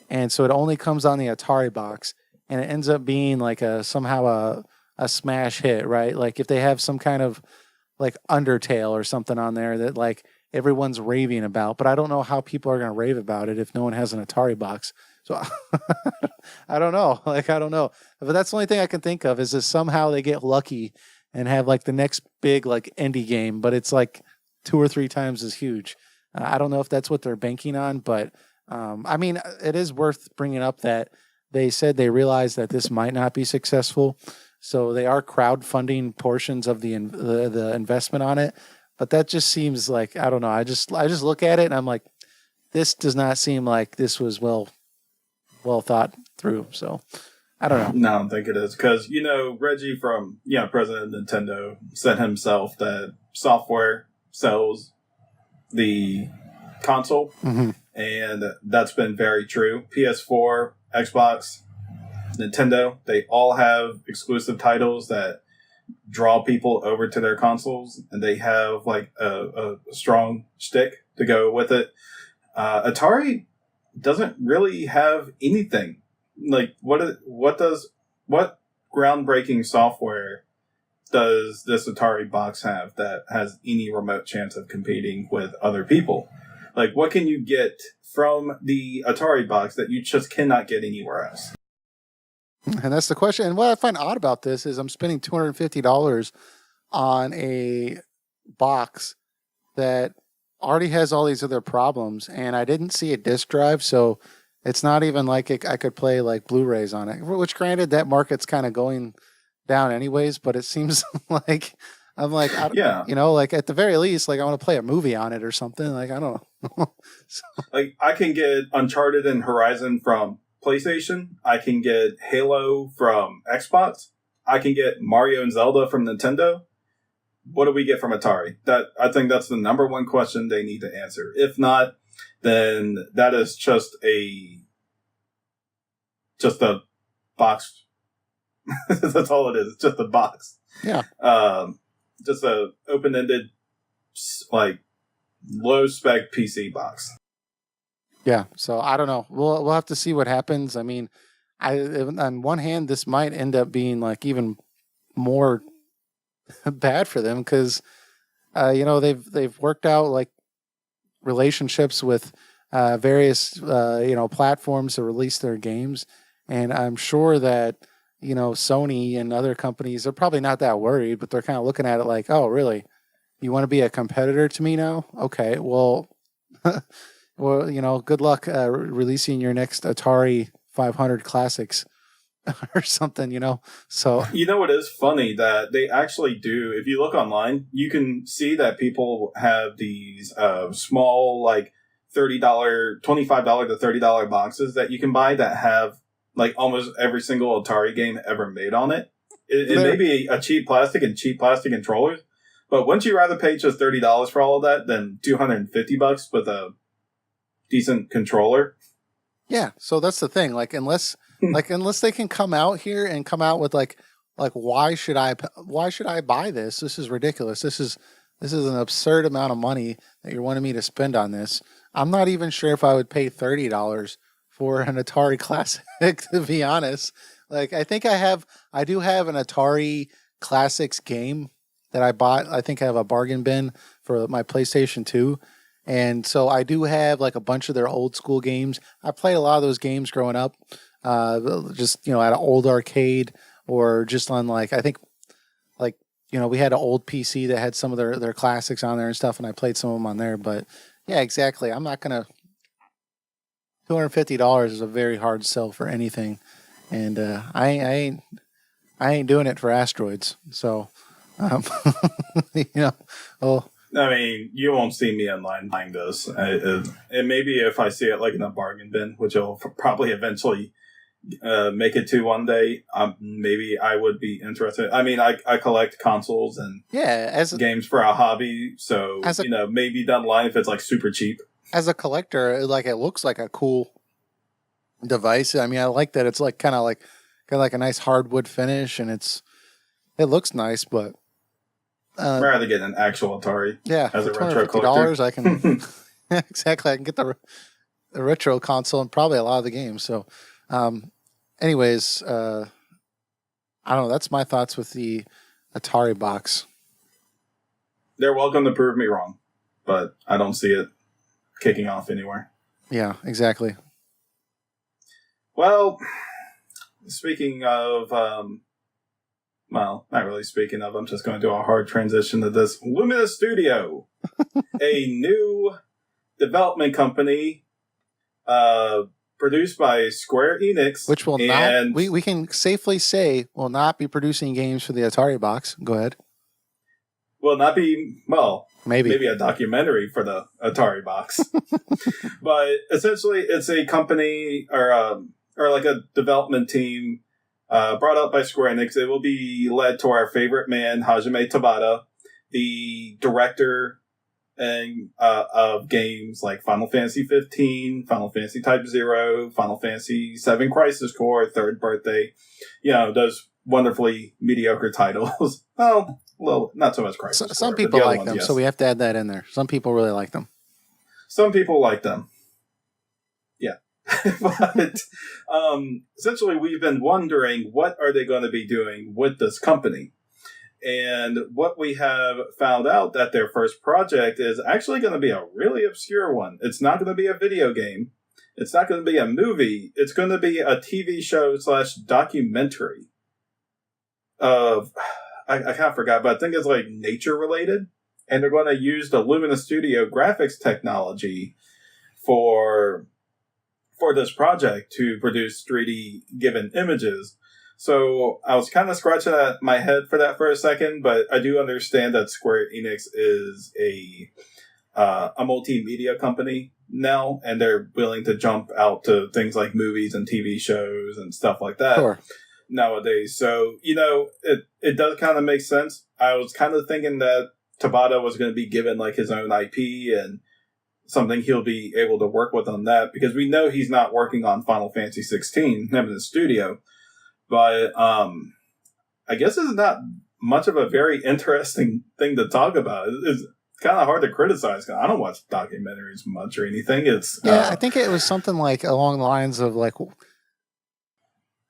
And so it only comes on the Atari box, and it ends up being like somehow a smash hit, right? Like if they have some kind of like Undertale or something on there that like everyone's raving about, but I don't know how people are going to rave about it if no one has an Atari box. So I don't know. Like, I don't know. But that's the only thing I can think of is somehow they get lucky and have like the next big like indie game, but it's like 2 or 3 times as huge. I don't know if that's what they're banking on, but I mean, it is worth bringing up that they said they realized that this might not be successful, so they are crowdfunding portions of the investment on it. But that just seems like, I don't know. I just look at it and I'm like, this does not seem like this was well thought through. So I don't know. No, I don't think it is. Because, Reggie from, president of Nintendo said himself that software sells the console. Mm-hmm. And that's been very true. PS4, Xbox, Nintendo, they all have exclusive titles that draw people over to their consoles. And they have like a strong stick to go with it. Atari doesn't really have anything. Like, what groundbreaking software does this Atari box have that has any remote chance of competing with other people? Like, what can you get from the Atari box that you just cannot get anywhere else? And that's the question. And what I find odd about this is I'm spending $250 on a box that already has all these other problems, and I didn't see a disk drive, so it's not even like I could play like Blu-rays on it. Which, granted, that market's kind of going down anyways, but it seems like I'm like, Yeah. like at the very least, like I want to play a movie on it or something. Like I don't know. So, Like, I can get Uncharted and Horizon from PlayStation. I can get Halo from Xbox. I can get Mario and Zelda from Nintendo. What do we get from Atari? I think that's the number one question they need to answer. If not, then that is just a box. That's all it is. It's just a box. yeah. Just a open-ended, like, low-spec PC box. Yeah. So I don't know. We'll have to see what happens. I mean, on one hand, this might end up being like even more bad for them because they've worked out like relationships with various platforms to release their games, and I'm sure that Sony and other companies are probably not that worried, but they're kind of looking at it like, oh, really? You want to be a competitor to me now? Okay, well, good luck releasing your next Atari 500 Classics or something, So It is funny that they actually do. If you look online, you can see that people have these small, like $25 to $30 boxes that you can buy that have like almost every single Atari game ever made on it. It may be a cheap plastic and cheap plastic controllers, but wouldn't you rather pay just $30 for all of that than $250 with a decent controller? Yeah, so that's the thing. Like, unless they can come out here and come out with like why should I buy this? This is ridiculous. This is an absurd amount of money that you're wanting me to spend on this. I'm not even sure if I would pay $30 for an Atari Classic, to be honest. Like, I do have an Atari Classics game that I bought. I think I have a bargain bin for my PlayStation 2. And so I do have like a bunch of their old school games. I played a lot of those games growing up, just, at an old arcade or just on like, I think like, we had an old PC that had some of their classics on there and stuff, and I played some of them on there. But yeah, exactly. I'm not going to, $250 is a very hard sell for anything. And I ain't doing it for asteroids. So, well, I mean, you won't see me online buying this. And maybe if I see it like in a bargain bin, which I'll probably eventually make it to one day, maybe I would be interested. I mean, I collect consoles and games for a hobby, so maybe down the line if it's like super cheap. As a collector, like it looks like a cool device. I mean, I like that it's like kind of like a nice hardwood finish, and it looks nice, but I'd rather get an actual Atari. Yeah, as for a retro collector. I can exactly. I can get the retro console and probably a lot of the games. So, anyways, I don't know. That's my thoughts with the Atari box. They're welcome to prove me wrong, but I don't see it kicking off anywhere. Yeah, exactly. Well, speaking of, well, not really speaking of, I'm just going to do a hard transition to this. Luminous Studio, a new development company produced by Square Enix. Which will not, we can safely say, will not be producing games for the Atari box. Go ahead. Will not be, well, maybe a documentary for the Atari box. But essentially, it's a company or like a development team brought up by Square Enix. It will be led to our favorite man, Hajime Tabata, the director of games like Final Fantasy 15, Final Fantasy Type 0, Final Fantasy 7 Crisis Core, Third Birthday. Those wonderfully mediocre titles. Well, not so much Crisis Core. Some people like them, yes. So we have to add that in there. Some people really like them. Some people like them. Yeah. But essentially, we've been wondering, what are they going to be doing with this company? And what we have found out that their first project is actually going to be a really obscure one. It's not going to be a video game. It's not going to be a movie. It's going to be a TV show / documentary of, I kind of forgot, but I think it's like nature related. And they're going to use the Luminous Studio graphics technology for this project to produce 3D given images. So I was kind of scratching at my head for that for a second, but I do understand that Square Enix is a multimedia company now, and they're willing to jump out to things like movies and TV shows and stuff like that. Sure. Nowadays. So, it does kind of make sense. I was kind of thinking that Tabata was going to be given like his own IP and something he'll be able to work with on that, because we know he's not working on Final Fantasy 16, him in the studio. But I guess it's not much of a very interesting thing to talk about. It's kind of hard to criticize. I don't watch documentaries much or anything. I think it was something like along the lines of like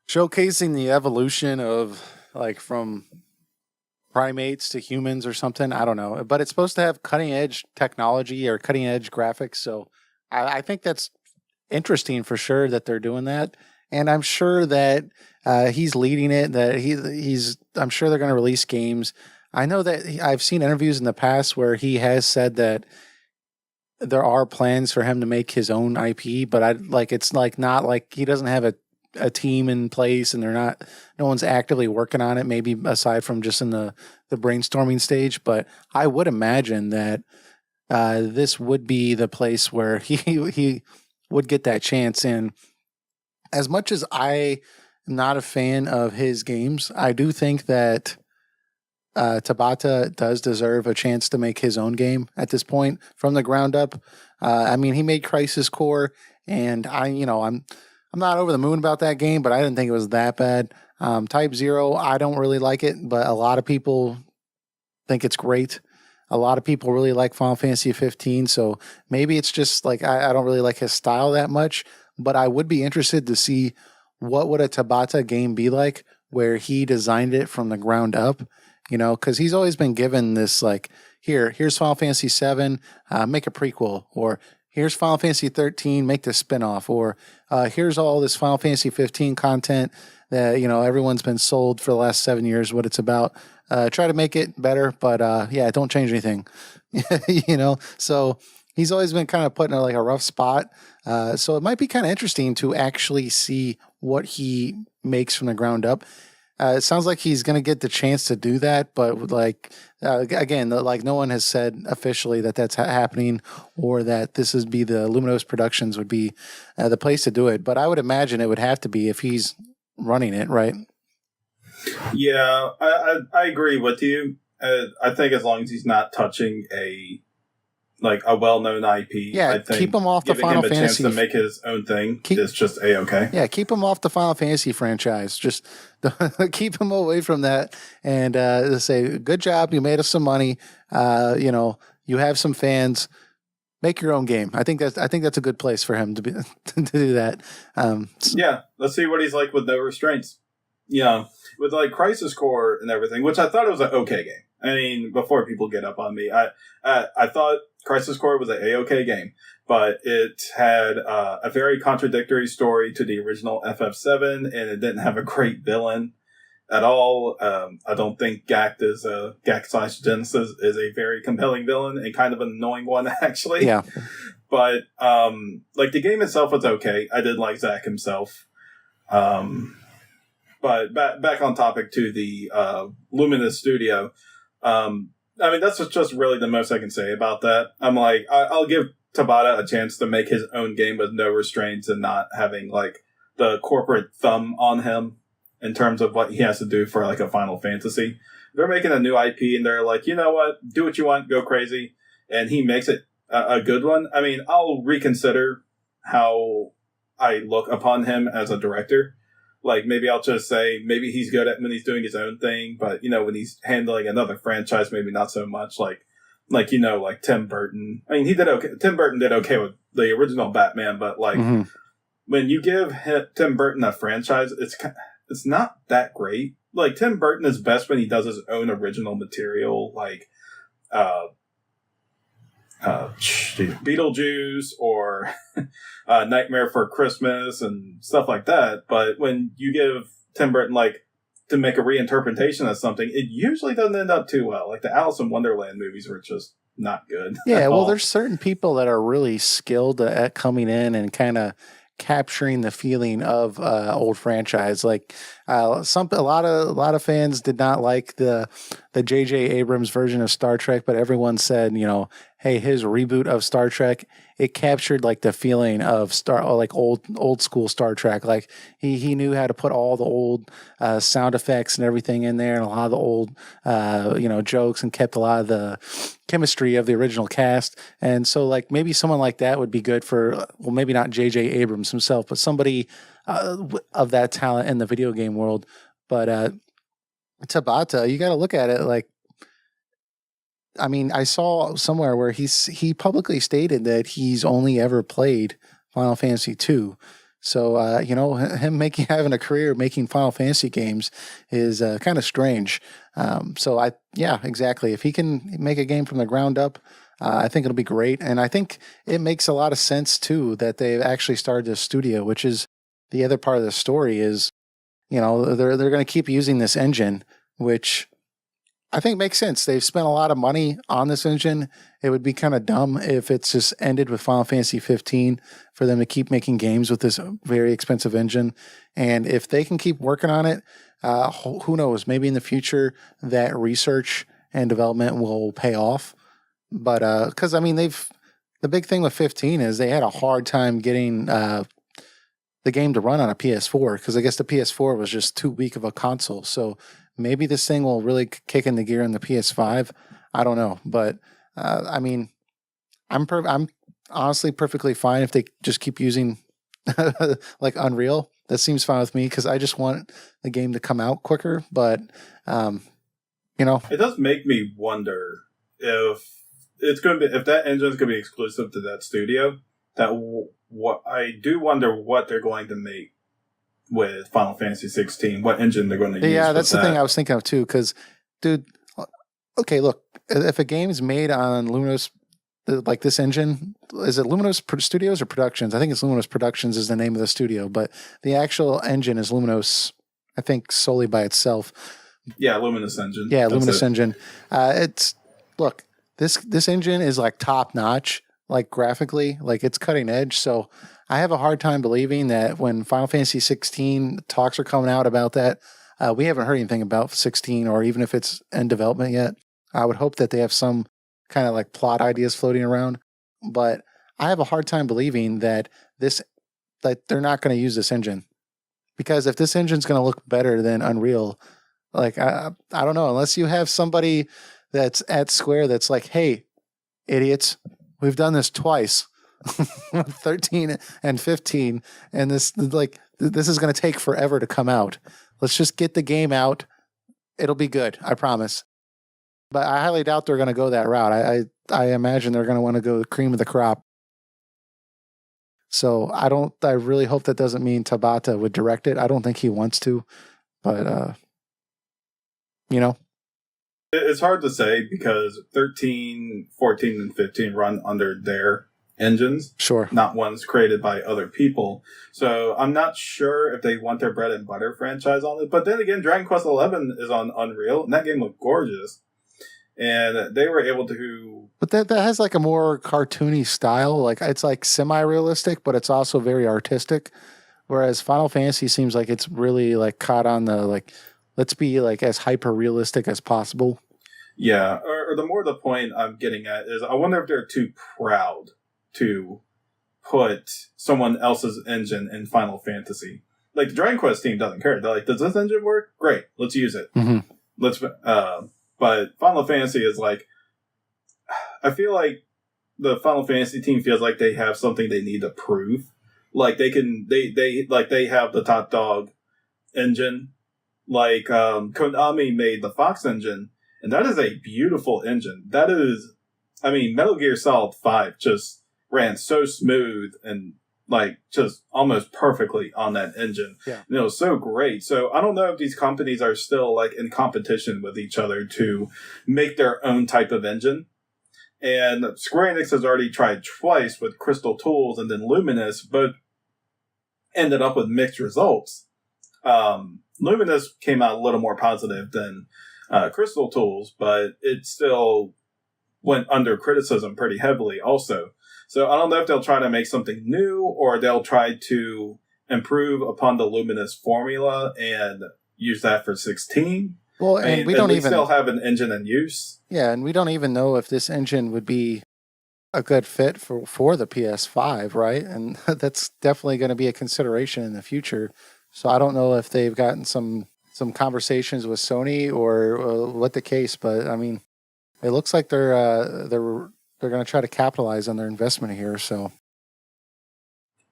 showcasing the evolution of like from primates to humans or something. I don't know, but it's supposed to have cutting edge technology or cutting edge graphics. So I think that's interesting for sure that they're doing that. And I'm sure that he's leading it, that I'm sure they're going to release games. I know that I've seen interviews in the past where he has said that there are plans for him to make his own IP, but it's like not like he doesn't have a team in place and no one's actively working on it, maybe aside from just in the brainstorming stage. But I would imagine that this would be the place where he would get that chance. And as much as I am not a fan of his games, I do think that Tabata does deserve a chance to make his own game at this point from the ground up. I mean, he made Crisis Core, and I'm not over the moon about that game, but I didn't think it was that bad. Type 0, I don't really like it, but a lot of people think it's great. A lot of people really like Final Fantasy 15, so maybe it's just like I don't really like his style that much, but I would be interested to see what would a Tabata game be like where he designed it from the ground up, because he's always been given this like, here's Final Fantasy 7, make a prequel, or here's Final Fantasy 13, make the spinoff, or here's all this Final Fantasy 15 content that, everyone's been sold for the last 7 years, what it's about. Try to make it better, but don't change anything. So he's always been kind of put in like a rough spot. So it might be kind of interesting to actually see what he makes from the ground up. It sounds like he's going to get the chance to do that, but like, again, like no one has said officially that that's happening or that this would be the Luminous Productions would be the place to do it. But I would imagine it would have to be if he's running it, right? Yeah, I agree with you. I think as long as he's not touching a well-known IP, yeah, I think keep him off the Final Fantasy. Giving him a chance Fantasy to make his own thing is just A-okay. Yeah, keep him off the Final Fantasy franchise. Just keep him away from that and say, good job, you made us some money. You have some fans. Make your own game. I think that's a good place for him to be to do that. Yeah, let's see what he's like with no restraints. With like Crisis Core and everything, which I thought it was an okay game. I mean, before people get up on me, I thought Crisis Core was an A-okay game, but it had a very contradictory story to the original FF7, and it didn't have a great villain at all. I don't think Gak/Genesis is a very compelling villain and kind of an annoying one, actually. Yeah. But, the game itself was okay. I did like Zack himself. But back on topic to the Luminous Studio. That's just really the most I can say about that. I'm like, I'll give Tabata a chance to make his own game with no restraints and not having like the corporate thumb on him in terms of what he has to do for like a Final Fantasy. They're making a new IP and they're like, you know what, do what you want, go crazy. And he makes it a good one. I mean, I'll reconsider how I look upon him as a director. Like, maybe I'll just say, maybe he's good at when he's doing his own thing, but, when he's handling another franchise, maybe not so much. Like Tim Burton. I mean, he did okay. Tim Burton did okay with the original Batman, but, when you give Tim Burton a franchise, it's it's not that great. Like, Tim Burton is best when he does his own original material, like Beetlejuice or Nightmare for Christmas and stuff like that. But when you give Tim Burton, like, to make a reinterpretation of something, it usually doesn't end up too well. Like, the Alice in Wonderland movies were just not good. Yeah, well, there's certain people that are really skilled at coming in and kind of capturing the feeling of old franchise. Like a lot of fans did not like the J.J. Abrams version of Star Trek, but everyone said, hey, his reboot of Star Trek, it captured like the feeling of old school Star Trek. Like he knew how to put all the old sound effects and everything in there, and a lot of the old jokes, and kept a lot of the chemistry of the original cast. And so like maybe someone like that would be good for, well, maybe not J.J. Abrams himself, but somebody of that talent in the video game world. But Tabata, you got to look at it like, I mean, I saw somewhere where he publicly stated that he's only ever played Final Fantasy II. So, him having a career making Final Fantasy games is kind of strange. Exactly. If he can make a game from the ground up, I think it'll be great. And I think it makes a lot of sense too that they've actually started this studio, which is the other part of the story is, they're going to keep using this engine, which I think makes sense. They've spent a lot of money on this engine. It would be kind of dumb if it's just ended with Final Fantasy 15 for them to keep making games with this very expensive engine. And if they can keep working on it, who knows? Maybe in the future that research and development will pay off. But because the big thing with 15 is they had a hard time getting the game to run on a PS4 because I guess the PS4 was just too weak of a console. So maybe this thing will really kick into gear in the PS5. I don't know, but I'm honestly perfectly fine if they just keep using like Unreal. That seems fine with me because I just want the game to come out quicker. But it does make me wonder if if that engine is going to be exclusive to that studio. What I do wonder what they're going to make with Final Fantasy 16, what engine they're going to use. Yeah, that's the thing I was thinking of too. Because, dude, okay, look, if a game is made on Luminous, like this engine, is it Luminous Studios or Productions? I think it's Luminous Productions is the name of the studio, but the actual engine is Luminous, I think, solely by itself. Yeah, Luminous Engine. Yeah, Luminous Engine. This engine is like top notch, like graphically, like it's cutting edge. So I have a hard time believing that when Final Fantasy 16 talks are coming out about that, we haven't heard anything about 16 or even if it's in development yet. I would hope that they have some kind of like plot ideas floating around, but I have a hard time believing that they're not going to use this engine, because if this engine's going to look better than Unreal, like I don't know, unless you have somebody that's at Square that's like, hey, idiots, we've done this twice. 13 and 15, and this is going to take forever to come out. Let's just get the game out. It'll be good, I promise. But I highly doubt they're going to go that route. I imagine they're going to want to go the cream of the crop. So I really hope that doesn't mean Tabata would direct it. I don't think he wants to, but it's hard to say because 13, 14, and 15 run under their engines. Sure. Not ones created by other people. So I'm not sure if they want their bread and butter franchise on it. But then again, Dragon Quest XI is on Unreal, and that game looked gorgeous. And they were able to... But that has like a more cartoony style. Like it's like semi-realistic, but it's also very artistic. Whereas Final Fantasy seems like it's really like caught on the like, let's be like as hyper-realistic as possible. Yeah, or the more the point I'm getting at is I wonder if they're too proud to put someone else's engine in Final Fantasy. Like the Dragon Quest team doesn't care. They're like, does this engine work? Great, let's use it. Mm-hmm. But Final Fantasy is like, I feel like the Final Fantasy team feels like they have something they need to prove. Like they have the top dog engine. Like Konami made the Fox engine, and that is a beautiful engine. That is, Metal Gear Solid 5 just ran so smooth, and like just almost perfectly on that engine. Yeah. And it was so great. So I don't know if these companies are still like in competition with each other to make their own type of engine. And Square Enix has already tried twice with Crystal Tools and then Luminous, but ended up with mixed results. Luminous came out a little more positive than Crystal Tools, but it still went under criticism pretty heavily also. So I don't know if they'll try to make something new or they'll try to improve upon the Luminous formula and use that for 16. Well, and we don't even still have an engine in use. Yeah, and we don't even know if this engine would be a good fit for the PS5, right? And that's definitely going to be a consideration in the future. So I don't know if they've gotten some conversations with Sony or what the case, but I mean, it looks like they're going to try to capitalize on their investment here. So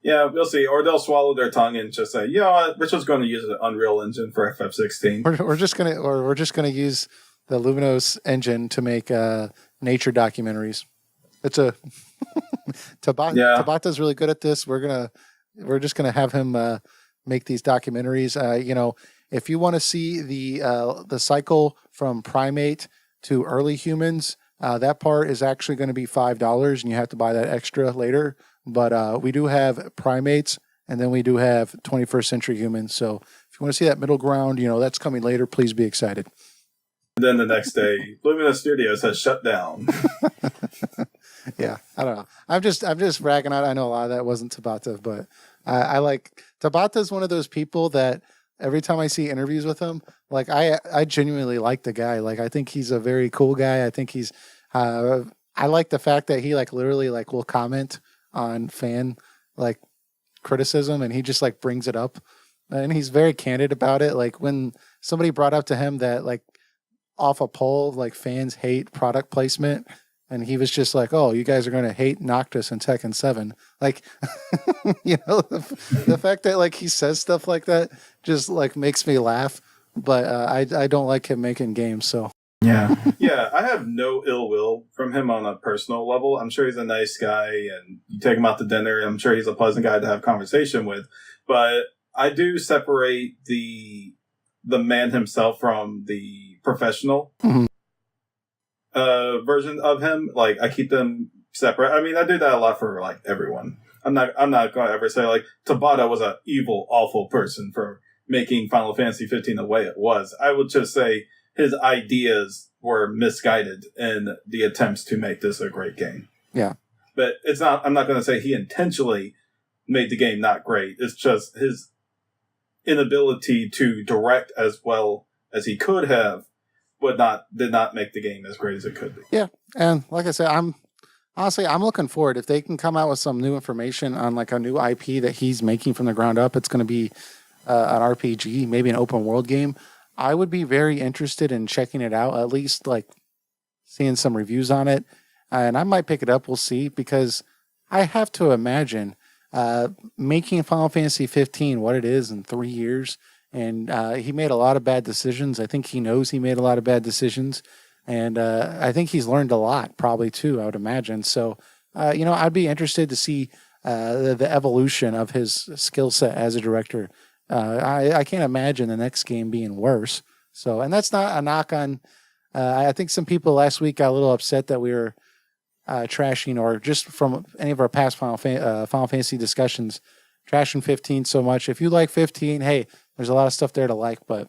yeah, we'll see. Or they'll swallow their tongue and just say, you know what, we're just going to use an Unreal Engine for FF16. we're just gonna use the Luminous engine to make nature documentaries. It's a Tabata's really good at this. We're just gonna have him make these documentaries. You know, if you want to see the cycle from primate to early humans, that part is actually going to be $5, and you have to buy that extra later. But we do have primates, and then we do have 21st century humans. So if you want to see that middle ground, you know, that's coming later. Please be excited. And then the next day, Luminous Studios has shut down. Yeah, I don't know. I'm just bragging out. I know a lot of that wasn't Tabata, but I like Tabata's one of those people that every time I see interviews with him, like I genuinely like the guy. Like I think he's a very cool guy. I think he's I like the fact that he like literally like will comment on fan like criticism and he just like brings it up and he's very candid about it. Like when somebody brought up to him that like off a poll, like fans hate product placement. And he was just like, "Oh, you guys are going to hate Noctis and Tekken 7." Like, you know, the fact that like he says stuff like that just like makes me laugh. But I don't like him making games. So yeah, I have no ill will from him on a personal level. I'm sure he's a nice guy, and you take him out to dinner. I'm sure he's a pleasant guy to have conversation with. But I do separate the man himself from the professional. Mm-hmm. Version of him. Like I keep them separate. I mean, I do that a lot for like everyone. I'm not going to ever say like Tabata was an evil, awful person for making Final Fantasy 15 the way it was. I would just say his ideas were misguided in the attempts to make this a great game. Yeah, but it's not. I'm not going to say he intentionally made the game not great. It's just his inability to direct as well as he could have did not make the game as great as it could be. Yeah, and like I said, I'm looking forward. If they can come out with some new information on like a new IP that he's making from the ground up, it's going to be an RPG, maybe an open world game. I would be very interested in checking it out, at least like seeing some reviews on it, and I might pick it up. We'll see, because I have to imagine making Final Fantasy 15 what it is in 3 years. And he made a lot of bad decisions. I think he knows he made a lot of bad decisions. And I think he's learned a lot, probably, too, I would imagine. So, you know, I'd be interested to see the evolution of his skill set as a director. I can't imagine the next game being worse. So, and that's not a knock on... I think some people last week got a little upset that we were trashing, or just from any of our past Final Fantasy discussions, trashing 15 so much. If you like 15, hey... There's a lot of stuff there to like, but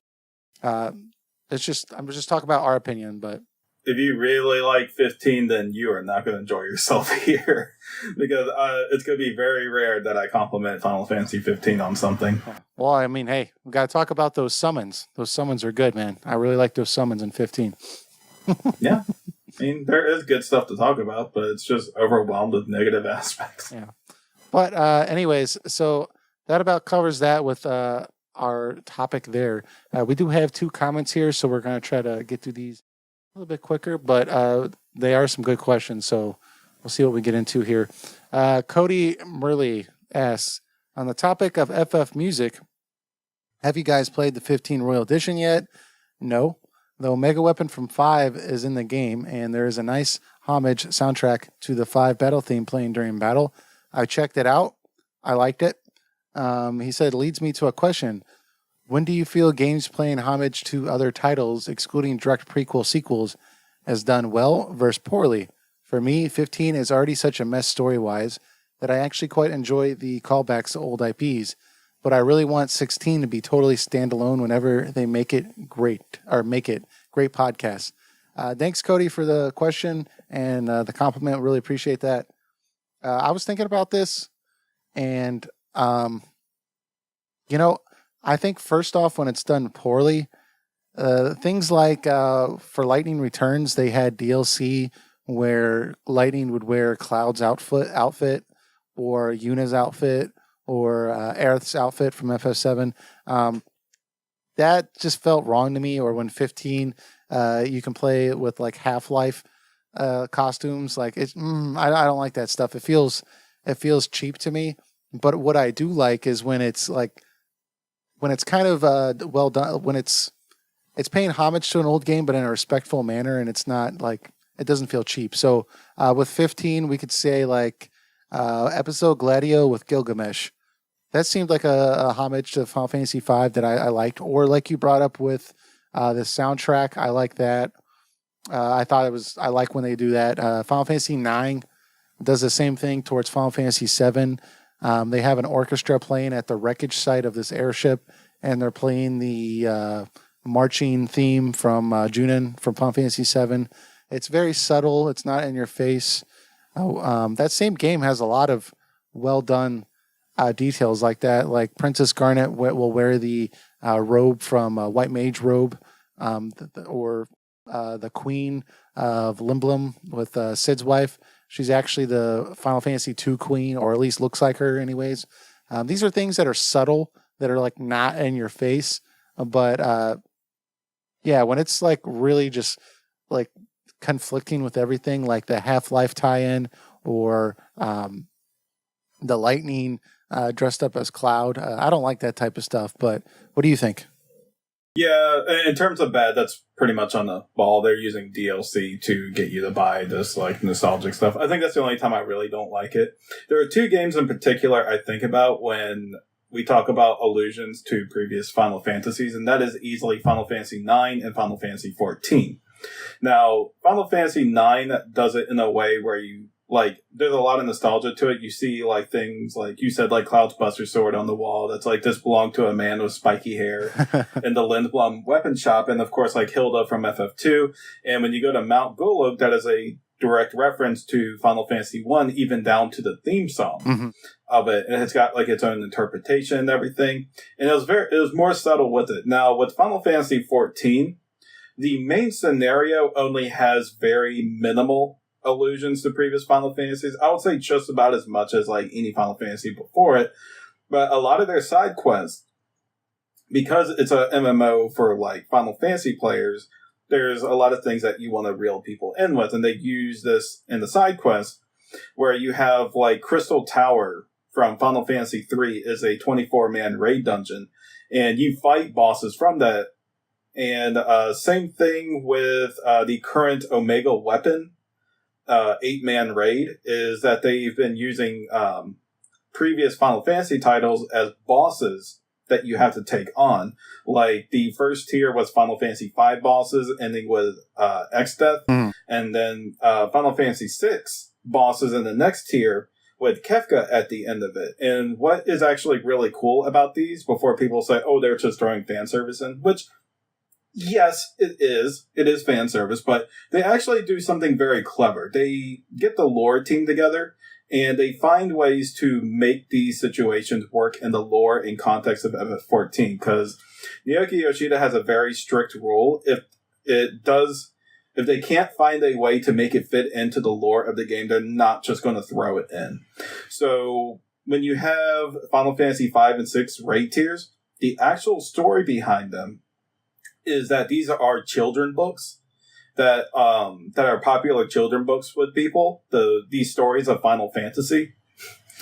it's just, I'm just talking about our opinion. But if you really like 15, then you are not going to enjoy yourself here, because it's going to be very rare that I compliment Final Fantasy 15 on something. Well, I mean, hey, we got to talk about those summons. Those summons are good, man. I really like those summons in 15. Yeah. I mean, there is good stuff to talk about, but it's just overwhelmed with negative aspects. Yeah. But anyways, so that about covers that with our topic there. We do have 2 comments here, so we're going to try to get through these a little bit quicker, but they are some good questions, so we'll see what we get into here. Cody Murley asks, on the topic of FF music, have you guys played the 15 Royal Edition yet? No, though Mega Weapon from 5 is in the game, and there is a nice homage soundtrack to the 5 battle theme playing during battle. I checked it out. I liked it. He said, leads me to a question. When do you feel games playing homage to other titles, excluding direct prequel sequels, has done well versus poorly? For me, 15 is already such a mess story-wise that I actually quite enjoy the callbacks to old IPs, but I really want 16 to be totally standalone whenever they make it great, or make it great podcast. Thanks, Cody, for the question and the compliment. Really appreciate that. I was thinking about this, and you know, I think first off, when it's done poorly, things like for Lightning Returns, they had DLC where Lightning would wear Cloud's outfit, or Yuna's outfit, or Aerith's outfit from FF7. That just felt wrong to me. Or when 15, you can play with like Half-Life costumes. Like I don't like that stuff. It feels cheap to me. But what I do like is when it's kind of well done, when it's paying homage to an old game, but in a respectful manner, and it's not like, it doesn't feel cheap. So with 15, we could say like episode Gladio with Gilgamesh. That seemed like a homage to Final Fantasy V that I liked. Or like you brought up with the soundtrack, I like that. I like when they do that. Final Fantasy IX does the same thing towards Final Fantasy VII. They have an orchestra playing at the wreckage site of this airship, and they're playing the marching theme from Junin from Final Fantasy VII. It's very subtle. It's not in your face. That same game has a lot of well done details like that. Like Princess Garnet will wear the robe from White Mage robe, or the Queen of Limblum with Sid's wife. She's actually the Final Fantasy II queen, or at least looks like her anyways. These are things that are subtle, that are like not in your face. But yeah, when it's like really just like conflicting with everything, like the Half-Life tie-in, or the Lightning dressed up as Cloud. I don't like that type of stuff, but what do you think? Yeah, in terms of bad, that's pretty much on the ball. They're using DLC to get you to buy this like nostalgic stuff. I think that's the only time I really don't like it. There are two games in particular I think about when we talk about allusions to previous Final Fantasies, and that is easily Final Fantasy IX and Final Fantasy XIV. Now, Final Fantasy IX does it in a way where you, like, there's a lot of nostalgia to it. You see, like, things, like you said, like Cloud's Buster Sword on the wall. That's like, this belonged to a man with spiky hair in the Lindblom weapon shop. And, of course, like Hilda from FF2. And when you go to Mount Golok, that is a direct reference to Final Fantasy 1, even down to the theme song of it. And it's got, like, its own interpretation and everything. And it was more subtle with it. Now, with Final Fantasy 14, the main scenario only has very minimal allusions to previous Final Fantasies. I would say just about as much as like any Final Fantasy before it. But a lot of their side quests, because it's a MMO for like Final Fantasy players, there's a lot of things that you want to reel people in with, and they use this in the side quests where you have like Crystal Tower from Final Fantasy 3 is a 24-man raid dungeon, and you fight bosses from that. And same thing with the current Omega weapon 8-man raid, is that they've been using previous Final Fantasy titles as bosses that you have to take on. Like, the first tier was Final Fantasy V bosses, ending with X-Death, and then Final Fantasy VI bosses in the next tier with Kefka at the end of it. And what is actually really cool about these, before people say, oh, they're just throwing fan service in, which, yes, it is. It is fan service, but they actually do something very clever. They get the lore team together, and they find ways to make these situations work in the lore and context of FF14, because Naoki Yoshida has a very strict rule. If they can't find a way to make it fit into the lore of the game, they're not just going to throw it in. So when you have Final Fantasy V and VI raid tiers, the actual story behind them is that these are children books that are popular children books with people. These stories of Final Fantasy.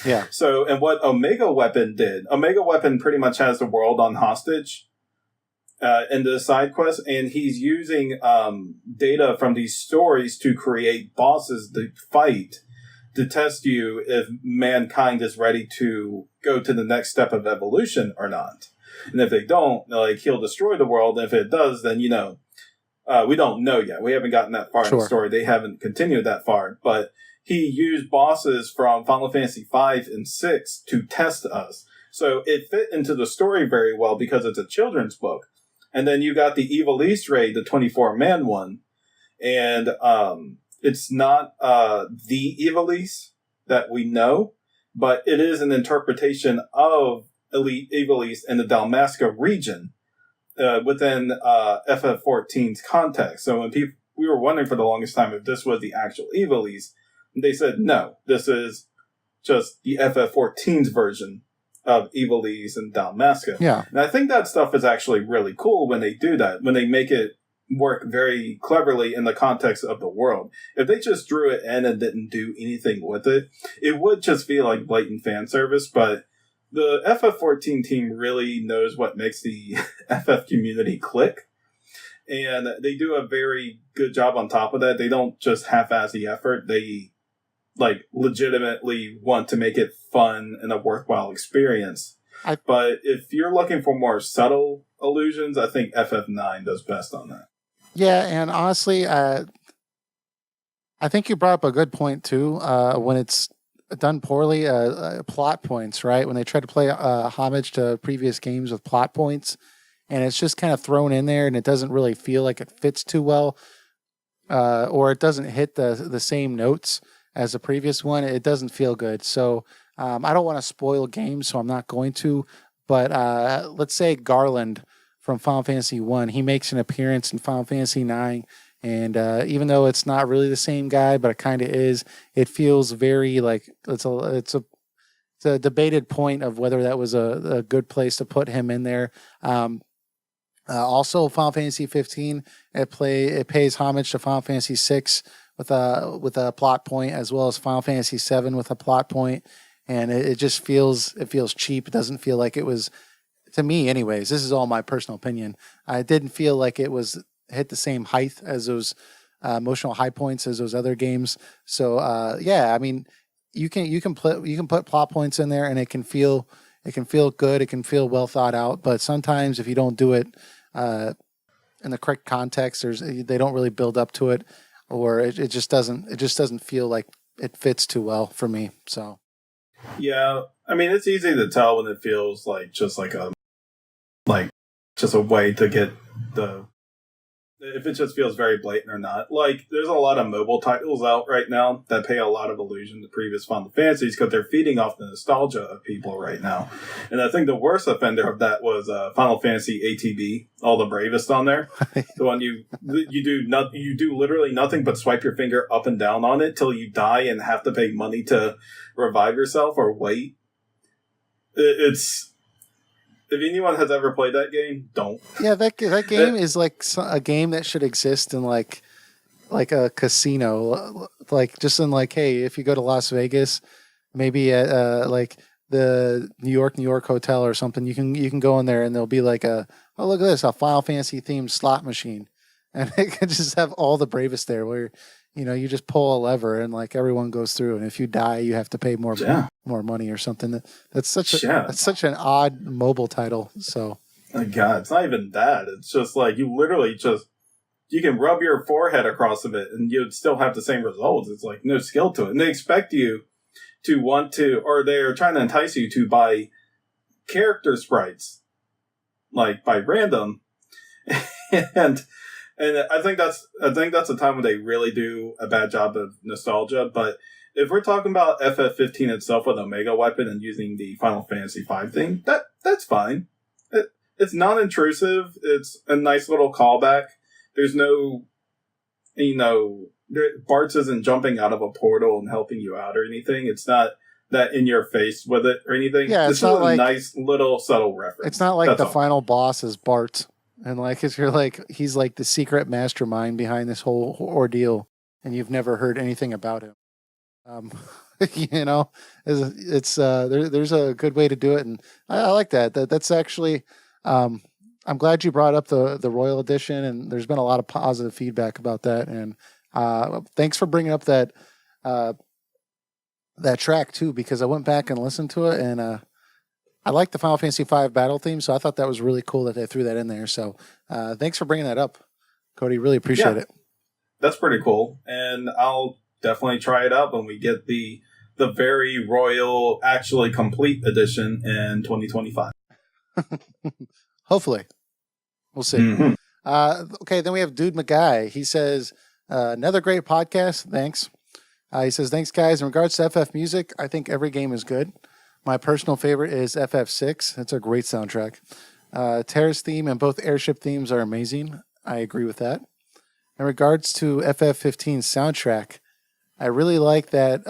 Yeah. So, and what Omega Weapon did, Omega Weapon pretty much has the world on hostage in the side quest, and he's using data from these stories to create bosses to fight to test you if mankind is ready to go to the next step of evolution or not. And if they don't, like, he'll destroy the world. And if it does, then, you know, we don't know yet. We haven't gotten that far in the story. They haven't continued that far. But he used bosses from Final Fantasy V and VI to test us. So it fit into the story very well because it's a children's book. And then you got the Evil East raid, the 24-man one. And it's not the Evil East that we know, but it is an interpretation of Evil East in the Dalmasca region within FF14's context. So when we were wondering for the longest time if this was the actual Evil East, they said, no, this is just the FF14's version of Evil East and Dalmasca. Yeah. And I think that stuff is actually really cool when they do that, when they make it work very cleverly in the context of the world. If they just drew it in and didn't do anything with it, it would just feel like blatant fan service, but the FF14 team really knows what makes the FF community click. And they do a very good job on top of that. They don't just half-ass the effort. They like legitimately want to make it fun and a worthwhile experience. But if you're looking for more subtle illusions, I think FF9 does best on that. Yeah, and honestly, I think you brought up a good point too. When it's done poorly, plot points, right? When they try to play homage to previous games with plot points, and it's just kind of thrown in there, and it doesn't really feel like it fits too well, or it doesn't hit the same notes as the previous one. It doesn't feel good. So I don't want to spoil games, so I'm not going to. But let's say Garland from Final Fantasy 1, he makes an appearance in Final Fantasy 9. And even though it's not really the same guy, but it kind of is, it feels very like it's a debated point of whether that was a good place to put him in there. Also, Final Fantasy 15, it pays homage to Final Fantasy 6 with a plot point, as well as Final Fantasy 7 with a plot point, and it just feels cheap. It doesn't feel like it was, to me, anyways. This is all my personal opinion. I didn't feel like it was hit the same height as those emotional high points as those other games. So yeah, I mean, you can put plot points in there, and it can feel good. It can feel well thought out. But sometimes if you don't do it in the correct context, they don't really build up to it, or it just doesn't feel like it fits too well for me. So yeah, I mean, it's easy to tell when it feels like just a way to get if it just feels very blatant or not. Like, there's a lot of mobile titles out right now that pay a lot of allusion to previous Final Fantasies because they're feeding off the nostalgia of people right now. And I think the worst offender of that was Final Fantasy ATB, All the Bravest on there. The one you do literally nothing but swipe your finger up and down on it till you die and have to pay money to revive yourself or wait. It's... If anyone has ever played that game, don't. Yeah, that game is like a game that should exist in like a casino, like just in like, hey, if you go to Las Vegas, maybe at like the New York hotel or something, you can go in there and there'll be like oh, look at this, a Final Fantasy themed slot machine, and it can just have all the bravest there where, you know, you just pull a lever and like everyone goes through, and if you die, you have to pay more money or something. That's such an odd mobile title. So, my God, it's not even that. It's just like you can rub your forehead across of it, and you'd still have the same results. It's like no skill to it, and they expect you to want to, or they're trying to entice you to buy character sprites, like by random, And I think that's a time when they really do a bad job of nostalgia. But if we're talking about FF15 itself with Omega Weapon and using the Final Fantasy V thing, that's fine. It's non-intrusive. It's a nice little callback. There's no, Bartz isn't jumping out of a portal and helping you out or anything. It's not that in your face with it or anything. Yeah, it's not a nice little subtle reference. It's not like final boss is Bart. And like, if you're like, he's like the secret mastermind behind this whole ordeal, and you've never heard anything about him. There's a good way to do it, and I like that. That's actually, I'm glad you brought up the Royal Edition, and there's been a lot of positive feedback about that. And thanks for bringing up that that track too, because I went back and listened to it, and I like the Final Fantasy V battle theme, so I thought that was really cool that they threw that in there. So thanks for bringing that up, Cody. Really appreciate it. That's pretty cool, and I'll definitely try it out when we get the very royal, actually complete edition in 2025. Hopefully. We'll see. Mm-hmm. Okay, then we have Dude McGuy. He says, another great podcast. Thanks. He says, thanks, guys. In regards to FF music, I think every game is good. My personal favorite is FF6. It's a great soundtrack. Terra's theme and both airship themes are amazing. I agree with that. In regards to FF15's soundtrack, I really like that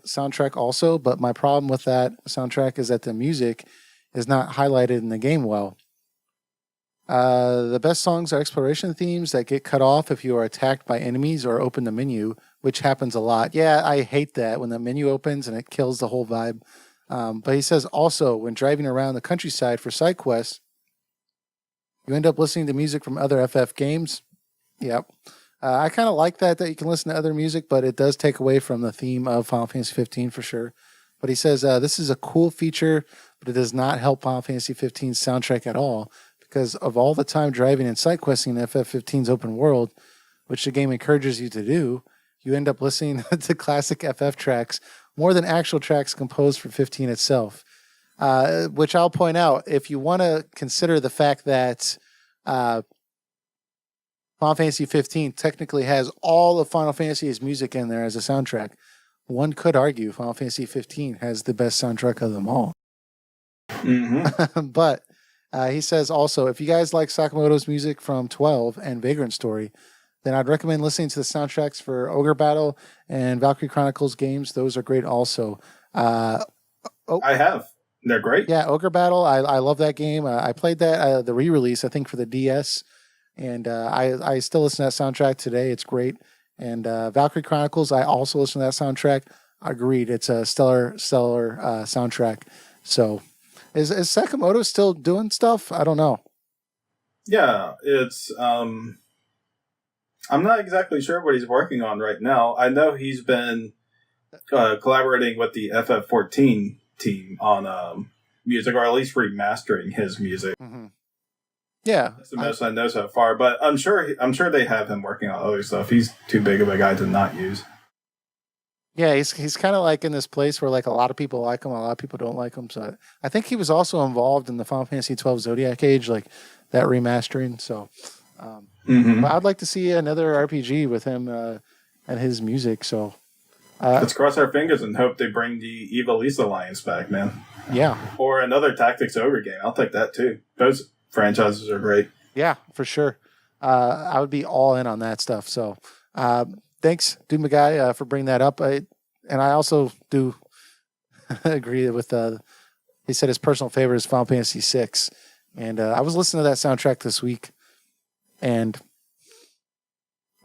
soundtrack also, but my problem with that soundtrack is that the music is not highlighted in the game well. The best songs are exploration themes that get cut off if you are attacked by enemies or open the menu, which happens a lot. Yeah, I hate that when the menu opens and it kills the whole vibe. But he says also, when driving around the countryside for side quests, you end up listening to music from other FF games. Yep. I kind of like that you can listen to other music, but it does take away from the theme of Final Fantasy 15 for sure. But he says this is a cool feature, but it does not help Final Fantasy 15's soundtrack at all because of all the time driving and side questing in FF15's open world, which the game encourages you to do. You end up listening to classic FF tracks more than actual tracks composed for 15 itself. Which I'll point out, if you want to consider the fact that Final Fantasy 15 technically has all of Final Fantasy's music in there as a soundtrack, one could argue Final Fantasy 15 has the best soundtrack of them all. Mm-hmm. But he says also, if you guys like Sakamoto's music from 12 and Vagrant Story, then I'd recommend listening to the soundtracks for Ogre Battle and Valkyrie Chronicles games. Those are great also. I have. They're great. Yeah, Ogre Battle. I love that game. I played that, the re-release, I think, for the DS. And I still listen to that soundtrack today. It's great. And Valkyrie Chronicles, I also listen to that soundtrack. Agreed. It's a stellar soundtrack. So is Sakamoto still doing stuff? I don't know. Yeah, it's... I'm not exactly sure what he's working on right now. I know he's been collaborating with the FF14 team on music, or at least remastering his music. Mm-hmm. Yeah, that's the most I know so far. But I'm sure they have him working on other stuff. He's too big of a guy to not use. Yeah, he's kind of like in this place where like a lot of people like him, a lot of people don't like him. So I think he was also involved in the Final Fantasy 12 Zodiac Age, like that remastering. So but I'd like to see another RPG with him and his music. So let's cross our fingers and hope they bring the Evil East Alliance back, man. Yeah, or another Tactics Ogre game. I'll take that too. Those franchises are great. Yeah, for sure. I would be all in on that stuff. So thanks, Dude McGuy, for bringing that up. And I also do agree with, he said his personal favorite is Final Fantasy VI. And I was listening to that soundtrack this week. And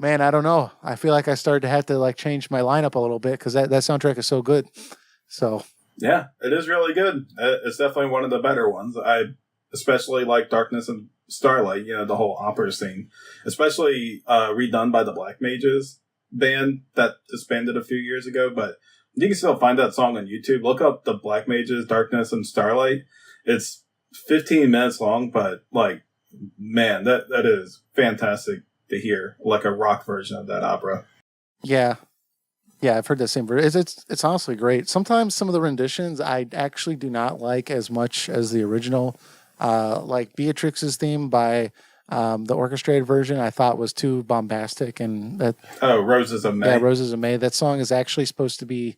man, I don't know. I feel like I started to have to like change my lineup a little bit because that soundtrack is so good. So yeah, it is really good. It's definitely one of the better ones. I especially like Darkness and Starlight, the whole opera scene. Especially redone by the Black Mages band that disbanded a few years ago. But you can still find that song on YouTube. Look up the Black Mages, Darkness and Starlight. It's 15 minutes long, but like, man, that is fantastic to hear. Like a rock version of that opera. Yeah. Yeah, I've heard that same version. It's honestly great. Sometimes some of the renditions I actually do not like as much as the original. Like Beatrix's theme by the orchestrated version, I thought was too bombastic, and that. Oh, Roses of May. Yeah, Roses of May. That song is actually supposed to be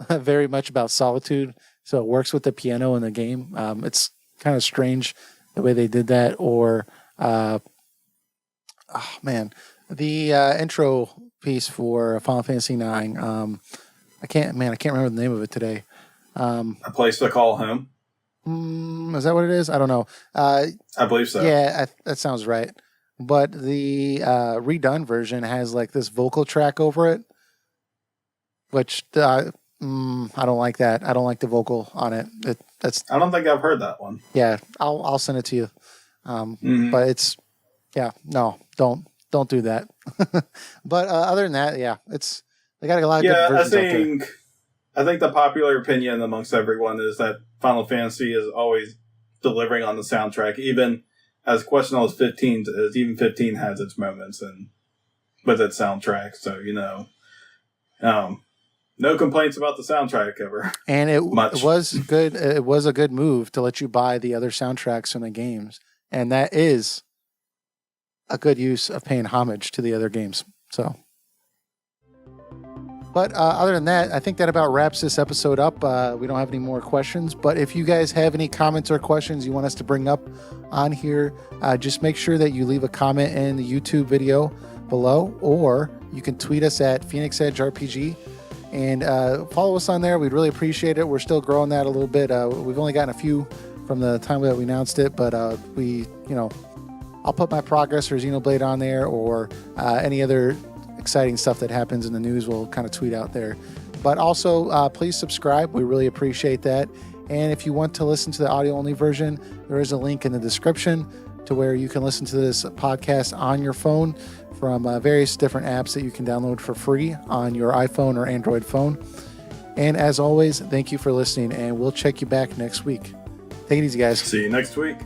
very much about solitude, so it works with the piano in the game. It's kind of strange the way they did that. Or, the intro piece for Final Fantasy IX. I can't remember the name of it today. A Place to Call Home. Is that what it is? I don't know. I believe so. Yeah, that sounds right. But the redone version has like this vocal track over it, which I don't like that. I don't like the vocal on it. I don't think I've heard that one. Yeah, I'll send it to you. But it's don't do that. But other than that, yeah, they got a lot of good versions out there. I think the popular opinion amongst everyone is that Final Fantasy is always delivering on the soundtrack, even as questionable as 15 is. Even 15 has its moments and with its soundtrack. So, no complaints about the soundtrack ever. And it was good. It was a good move to let you buy the other soundtracks from the games. And that is a good use of paying homage to the other games. So, but other than that, I think that about wraps this episode up. We don't have any more questions, but if you guys have any comments or questions you want us to bring up on here, just make sure that you leave a comment in the YouTube video below, or you can tweet us at Phoenix Edge RPG and follow us on there. We'd really appreciate it. We're still growing that a little bit. We've only gotten a few from the time that we announced it, but I'll put my progress for Xenoblade on there, or any other exciting stuff that happens in the news we'll kind of tweet out there. But also, please subscribe. We really appreciate that. And if you want to listen to the audio-only version, there is a link in the description to where you can listen to this podcast on your phone from various different apps that you can download for free on your iPhone or Android phone. And as always, thank you for listening, and we'll check you back next week. Take it easy, guys. See you next week.